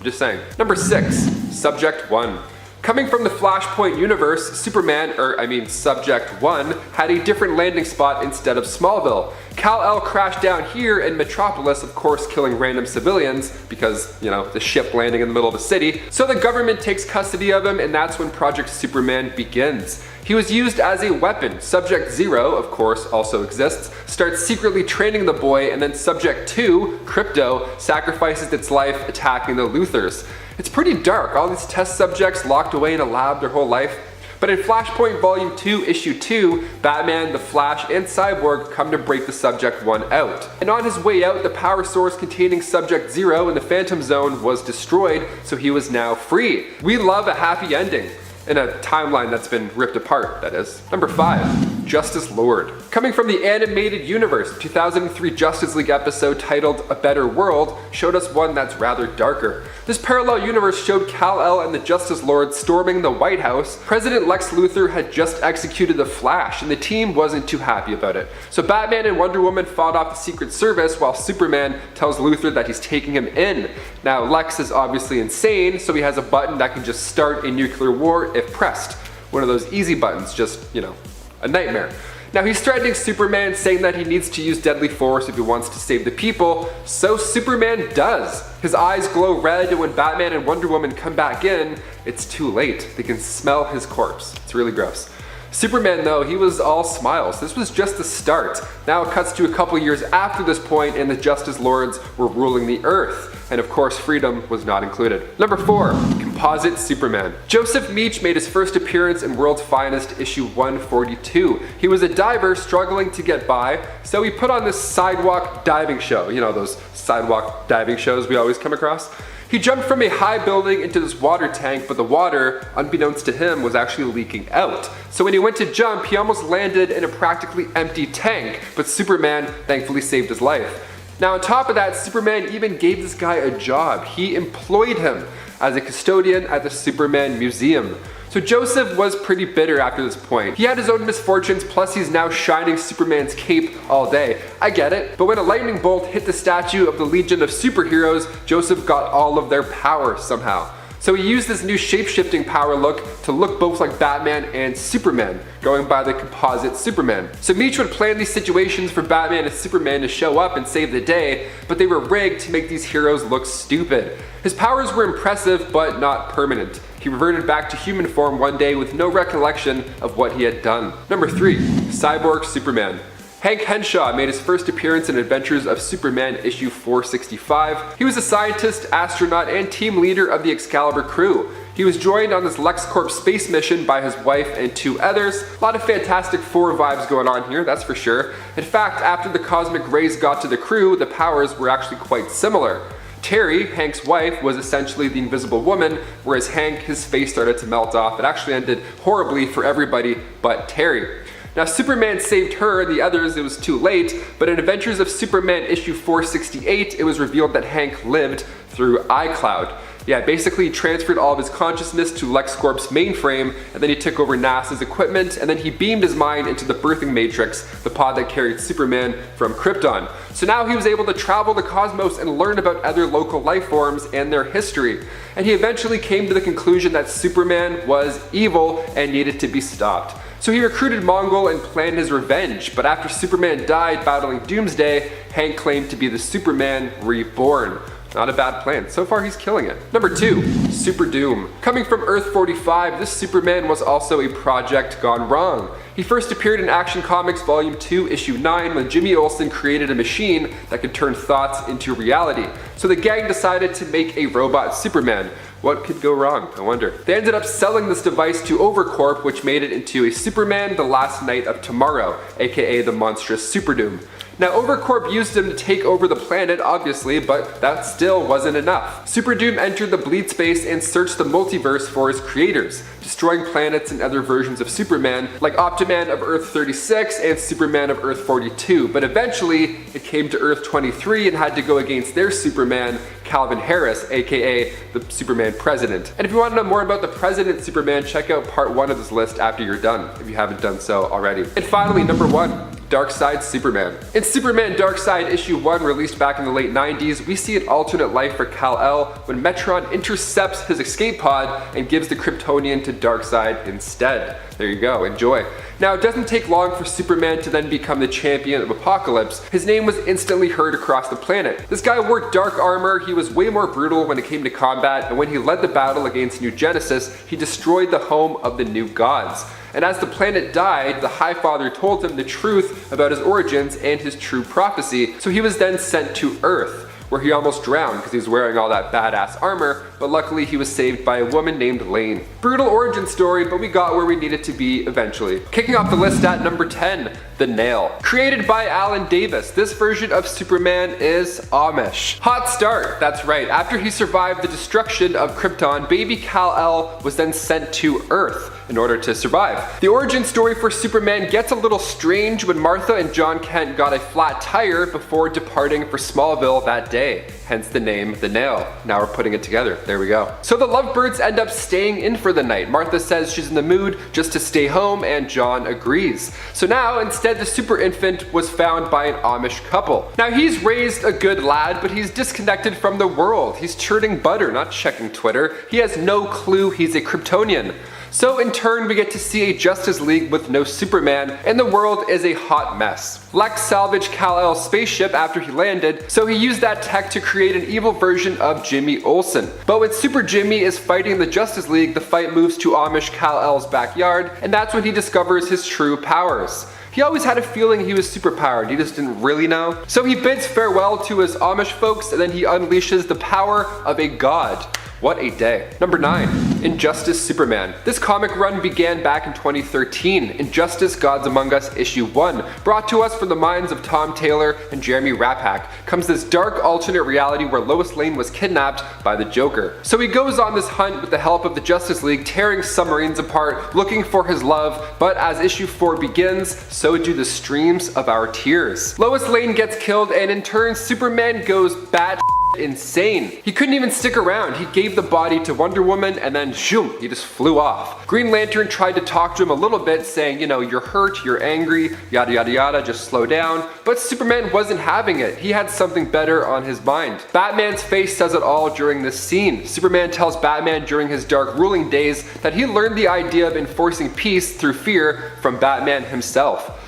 Just saying. Number 6. Subject 1. Coming from the Flashpoint universe, Subject 1 had a different landing spot instead of Smallville. Kal-El crashed down here in Metropolis, of course killing random civilians because, the ship landing in the middle of a city. So the government takes custody of him, and that's when Project Superman begins. He was used as a weapon. Subject 0, of course, also exists, starts secretly training the boy, and then Subject 2, Crypto, sacrifices its life attacking the Luthors. It's pretty dark, all these test subjects locked away in a lab their whole life. But in Flashpoint Volume 2, Issue 2, Batman, the Flash, and Cyborg come to break the Subject 1 out. And on his way out, the power source containing Subject 0 in the Phantom Zone was destroyed, so he was now free. We love a happy ending. In a timeline that's been ripped apart, that is. Number 5. Justice Lord. Coming from the animated universe, 2003 Justice League episode titled A Better World showed us one that's rather darker. This parallel universe showed Kal-El and the Justice Lord storming the White House. President Lex Luthor had just executed the Flash, and the team wasn't too happy about it. So Batman and Wonder Woman fought off the Secret Service while Superman tells Luthor that he's taking him in. Now Lex is obviously insane, so he has a button that can just start a nuclear war if pressed. One of those easy buttons, just, a nightmare. Now he's threatening Superman, saying that he needs to use deadly force if he wants to save the people, so Superman does. His eyes glow red, and when Batman and Wonder Woman come back in, it's too late. They can smell his corpse. It's really gross. Superman though, he was all smiles. This was just the start. Now it cuts to a couple years after this point, and the Justice Lords were ruling the Earth. And of course, freedom was not included. Number 4. Composite Superman. Joseph Meach made his first appearance in World's Finest issue 142. He was a diver struggling to get by, so he put on this sidewalk diving show. Those sidewalk diving shows we always come across. He jumped from a high building into this water tank, but the water, unbeknownst to him, was actually leaking out. So when he went to jump, he almost landed in a practically empty tank, but Superman thankfully saved his life. Now on top of that, Superman even gave this guy a job. He employed him as a custodian at the Superman Museum. So Joseph was pretty bitter after this point. He had his own misfortunes, plus he's now shining Superman's cape all day. I get it, but when a lightning bolt hit the statue of the Legion of Superheroes, Joseph got all of their power somehow. So he used this new shape-shifting power look to look both like Batman and Superman, going by the composite Superman. So Meach would plan these situations for Batman and Superman to show up and save the day, but they were rigged to make these heroes look stupid. His powers were impressive, but not permanent. He reverted back to human form one day with no recollection of what he had done. Number 3. Cyborg Superman. Hank Henshaw made his first appearance in Adventures of Superman issue 465. He was a scientist, astronaut, and team leader of the Excalibur crew. He was joined on this LexCorp space mission by his wife and 2 others. A lot of Fantastic Four vibes going on here, that's for sure. In fact, after the cosmic rays got to the crew, the powers were actually quite similar. Terry, Hank's wife, was essentially the Invisible Woman, whereas Hank, his face started to melt off. It actually ended horribly for everybody but Terry. Now Superman saved her, the others it was too late, but in Adventures of Superman issue 468, it was revealed that Hank lived through iCloud. Yeah, basically he transferred all of his consciousness to LexCorp's mainframe, and then he took over NASA's equipment, and then he beamed his mind into the birthing matrix, the pod that carried Superman from Krypton. So now he was able to travel the cosmos and learn about other local life forms and their history. And he eventually came to the conclusion that Superman was evil and needed to be stopped. So he recruited Mongol and planned his revenge, but after Superman died battling Doomsday, Hank claimed to be the Superman reborn. Not a bad plan. So far, he's killing it. Number 2, Superdoom. Coming from Earth 45, this Superman was also a project gone wrong. He first appeared in Action Comics Volume 2, Issue 9, when Jimmy Olsen created a machine that could turn thoughts into reality. So the gang decided to make a robot Superman. What could go wrong, I wonder? They ended up selling this device to Overcorp, which made it into a Superman the Last Night of Tomorrow, aka the monstrous Superdoom. Now, Overcorp used him to take over the planet, obviously, but that still wasn't enough. Superdoom entered the bleed space and searched the multiverse for his creators, destroying planets and other versions of Superman, like Optiman of Earth 36 and Superman of Earth 42, but eventually it came to Earth 23 and had to go against their Superman, Calvin Harris, aka the Superman President. And if you want to know more about the President Superman, check out part 1 of this list after you're done, if you haven't done so already. And finally, number 1. Darkseid Superman. In Superman Darkseid issue 1, released back in the late 90s, we see an alternate life for Kal-El when Metron intercepts his escape pod and gives the Kryptonian to Darkseid instead. There you go, enjoy. Now, it doesn't take long for Superman to then become the champion of Apocalypse. His name was instantly heard across the planet. This guy wore dark armor, he was way more brutal when it came to combat, and when he led the battle against New Genesis, he destroyed the home of the New Gods. And as the planet died, the High Father told him the truth about his origins and his true prophecy, so he was then sent to Earth, where he almost drowned because he was wearing all that badass armor, but luckily he was saved by a woman named Lane. Brutal origin story, but we got where we needed to be eventually. Kicking off the list at number 10, The Nail. Created by Alan Davis, this version of Superman is Amish. Hot start, that's right. After he survived the destruction of Krypton, baby Kal-El was then sent to Earth in order to survive. The origin story for Superman gets a little strange when Martha and John Kent got a flat tire before departing for Smallville that day. Hence the name The Nail. Now we're putting it together. There we go. So the lovebirds end up staying in for the night. Martha says she's in the mood just to stay home, and John agrees. So now instead the super infant was found by an Amish couple. Now he's raised a good lad, but he's disconnected from the world. He's churning butter, not checking Twitter. He has no clue he's a Kryptonian. So in turn, we get to see a Justice League with no Superman, and the world is a hot mess. Lex salvaged Kal-El's spaceship after he landed, so he used that tech to create an evil version of Jimmy Olsen. But when Super Jimmy is fighting the Justice League, the fight moves to Amish Kal-El's backyard, and that's when he discovers his true powers. He always had a feeling he was superpowered, he just didn't really know. So he bids farewell to his Amish folks, and then he unleashes the power of a god. What a day. Number 9, Injustice Superman. This comic run began back in 2013. Injustice Gods Among Us issue 1, brought to us from the minds of Tom Taylor and Jeremy Rapak, comes this dark alternate reality where Lois Lane was kidnapped by the Joker. So he goes on this hunt with the help of the Justice League, tearing submarines apart, looking for his love, but as issue 4 begins, so do the streams of our tears. Lois Lane gets killed, and in turn, Superman goes bat insane. He couldn't even stick around. He gave the body to Wonder Woman and then zoom, he just flew off. Green Lantern tried to talk to him a little bit, saying, you know, you're hurt, you're angry, yada yada yada, just slow down. But Superman wasn't having it. He had something better on his mind. Batman's face says it all during this scene. Superman tells Batman during his dark ruling days that he learned the idea of enforcing peace through fear from Batman himself.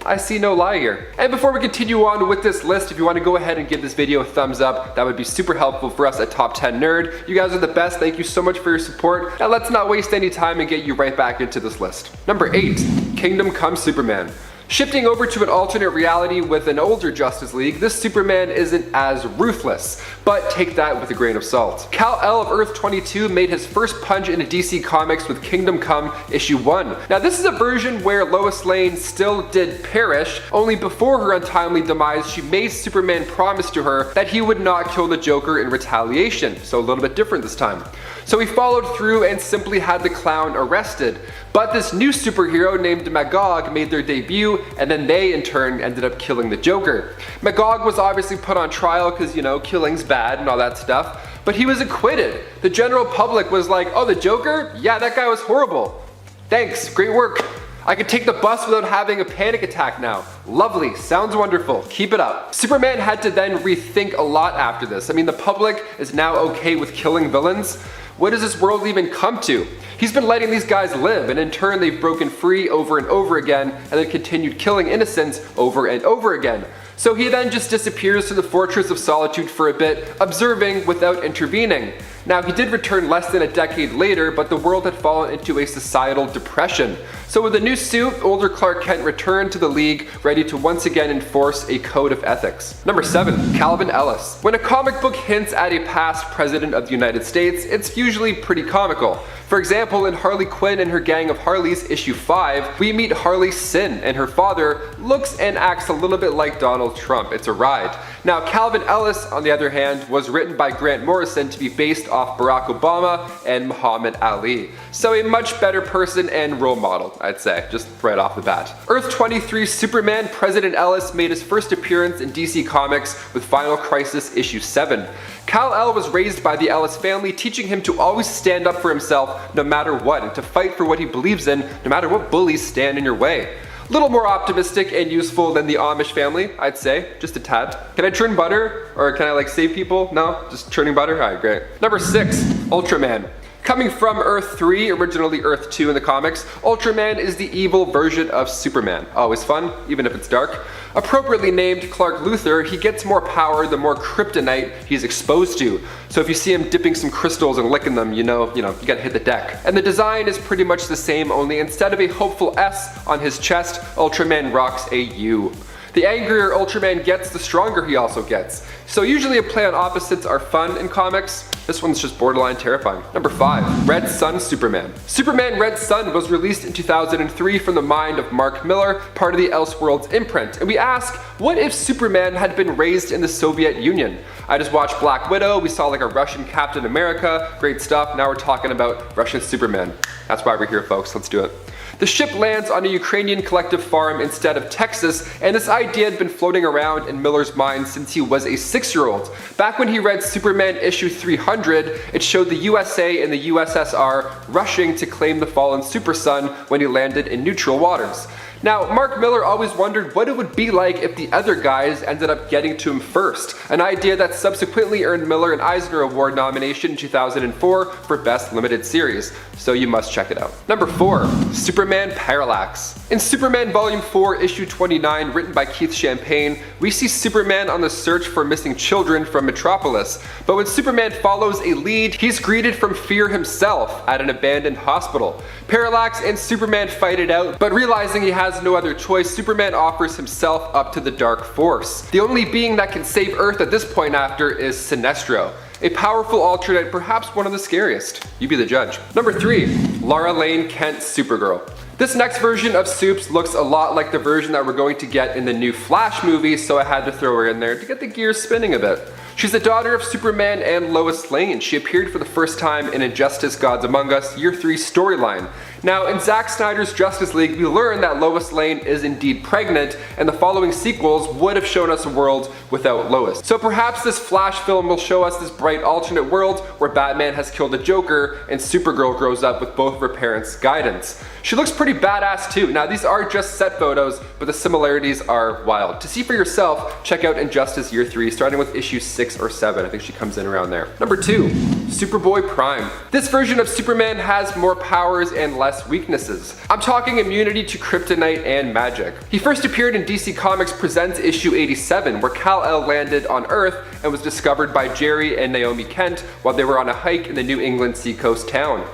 I see no lie here. And before we continue on with this list, if you want to go ahead and give this video a thumbs up, that would be super helpful for us at Top 10 Nerd. You guys are the best. Thank you so much for your support. Now let's not waste any time and get you right back into this list. Number 8, Kingdom Come Superman. Shifting over to an alternate reality with an older Justice League, this Superman isn't as ruthless, but take that with a grain of salt. Kal-El of Earth 22 made his first punch into DC Comics with Kingdom Come issue 1. Now this is a version where Lois Lane still did perish, only before her untimely demise she made Superman promise to her that he would not kill the Joker in retaliation, so a little bit different this time. So he followed through and simply had the clown arrested. But this new superhero named Magog made their debut, and then they in turn ended up killing the Joker. Magog was obviously put on trial because, you know, killing's bad and all that stuff, but he was acquitted. The general public was like, oh, the Joker? Yeah, that guy was horrible. Thanks, great work. I could take the bus without having a panic attack now. Lovely, sounds wonderful, keep it up. Superman had to then rethink a lot after this. I mean, the public is now okay with killing villains. What does this world even come to? He's been letting these guys live, and in turn they've broken free over and over again, and then continued killing innocents over and over again. So he then just disappears to the Fortress of Solitude for a bit, observing without intervening. Now, he did return less than a decade later, but the world had fallen into a societal depression. So with a new suit, older Clark Kent returned to the League, ready to once again enforce a code of ethics. Number 7. Calvin Ellis. When a comic book hints at a past president of the United States, it's usually pretty comical. For example, in Harley Quinn and Her Gang of Harleys issue 5, we meet Harley Sin, and her father looks and acts a little bit like Donald Trump. It's a ride. Now, Calvin Ellis, on the other hand, was written by Grant Morrison to be based off Barack Obama and Muhammad Ali. So a much better person and role model, I'd say, just right off the bat. Earth 23 Superman President Ellis made his first appearance in DC Comics with Final Crisis issue 7. Kal-El was raised by the Ellis family, teaching him to always stand up for himself no matter what, and to fight for what he believes in no matter what bullies stand in your way. A little more optimistic and useful than the Amish family, I'd say, just a tad. Can I churn butter? Or can I like save people? No? Just churning butter? Alright, great. Number 6, Ultraman. Coming from Earth 3, originally Earth 2 in the comics, Ultraman is the evil version of Superman. Always fun, even if it's dark. Appropriately named Clark Luthor, he gets more power the more kryptonite he's exposed to. So if you see him dipping some crystals and licking them, you know, you gotta hit the deck. And the design is pretty much the same, only instead of a hopeful S on his chest, Ultraman rocks a U. The angrier Ultraman gets, the stronger he also gets. So usually a play on opposites are fun in comics. This one's just borderline terrifying. Number 5, Red Sun Superman. Superman Red Sun was released in 2003 from the mind of Mark Millar, part of the Elseworlds imprint. And we ask, what if Superman had been raised in the Soviet Union? I just watched Black Widow, we saw like a Russian Captain America, great stuff. Now we're talking about Russian Superman. That's why we're here, folks, let's do it. The ship lands on a Ukrainian collective farm instead of Texas, and this idea had been floating around in Millar's mind since he was a 6-year-old. Back when he read Superman issue 300, it showed the USA and the USSR rushing to claim the fallen Super Sun when he landed in neutral waters. Now, Mark Millar always wondered what it would be like if the other guys ended up getting to him first, an idea that subsequently earned Millar an Eisner Award nomination in 2004 for Best Limited Series, so you must check it out. Number 4, Superman Parallax. In Superman Volume 4, Issue 29, written by Keith Champagne, we see Superman on the search for missing children from Metropolis, but when Superman follows a lead, he's greeted from fear himself at an abandoned hospital. Parallax and Superman fight it out, but realizing he has no other choice, Superman offers himself up to the Dark Force. The only being that can save Earth at this point after is Sinestro, a powerful alternate, perhaps one of the scariest. You be the judge. Number 3, Lara Lane Kent Supergirl. This next version of Supes looks a lot like the version that we're going to get in the new Flash movie, so I had to throw her in there to get the gears spinning a bit. She's the daughter of Superman and Lois Lane. She appeared for the first time in Injustice Gods Among Us Year 3 storyline. Now, in Zack Snyder's Justice League, we learn that Lois Lane is indeed pregnant, and the following sequels would have shown us a world without Lois. So perhaps this Flash film will show us this bright alternate world where Batman has killed the Joker and Supergirl grows up with both of her parents' guidance. She looks pretty badass too. Now, these are just set photos, but the similarities are wild. To see for yourself, check out Injustice Year 3, starting with issue 6 or 7. I think she comes in around there. Number 2, Superboy Prime. This version of Superman has more powers and less weaknesses. I'm talking immunity to kryptonite and magic. He first appeared in DC Comics Presents issue 87, where Kal-El landed on Earth and was discovered by Jerry and Naomi Kent while they were on a hike in the New England seacoast town.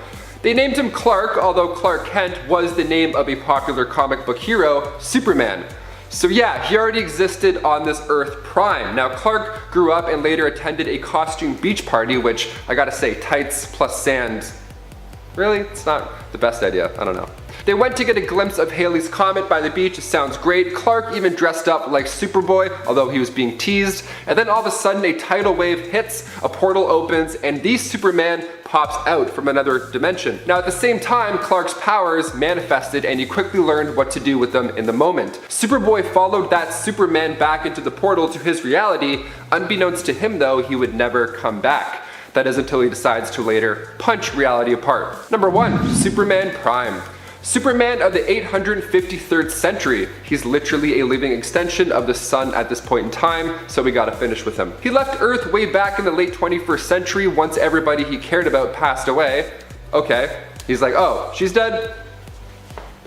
They named him Clark, although Clark Kent was the name of a popular comic book hero, Superman. So yeah, he already existed on this Earth Prime. Now, Clark grew up and later attended a costume beach party, which I gotta say, tights plus sand, really? It's not the best idea, I don't know. They went to get a glimpse of Halley's Comet by the beach. It sounds great. Clark even dressed up like Superboy, although he was being teased. And then all of a sudden a tidal wave hits, a portal opens, and the Superman pops out from another dimension. Now at the same time, Clark's powers manifested and he quickly learned what to do with them in the moment. Superboy followed that Superman back into the portal to his reality. Unbeknownst to him though, he would never come back. That is until he decides to later punch reality apart. Number 1, Superman Prime. Superman of the 853rd century. He's literally a living extension of the sun at this point in time, so we gotta finish with him. He left Earth way back in the late 21st century once everybody he cared about passed away. Okay, he's like, oh, she's dead?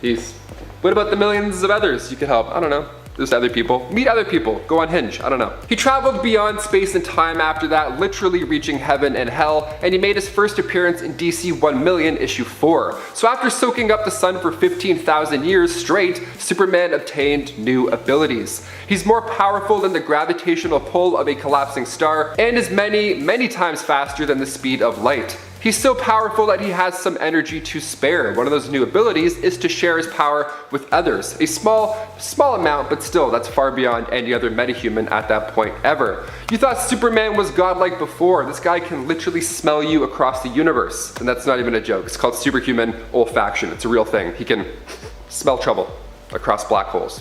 Peace. What about the millions of others you could help? I don't know. There's other people. Meet other people. Go on Hinge. I don't know. He traveled beyond space and time after that, literally reaching heaven and hell, and he made his first appearance in DC 1 Million issue 4. So after soaking up the sun for 15,000 years straight, Superman obtained new abilities. He's more powerful than the gravitational pull of a collapsing star, and is many, many times faster than the speed of light. He's so powerful that he has some energy to spare. One of those new abilities is to share his power with others. A small amount, but still, that's far beyond any other metahuman at that point ever. You thought Superman was godlike before. This guy can literally smell you across the universe. And that's not even a joke. It's called superhuman olfaction. It's a real thing. He can smell trouble across black holes.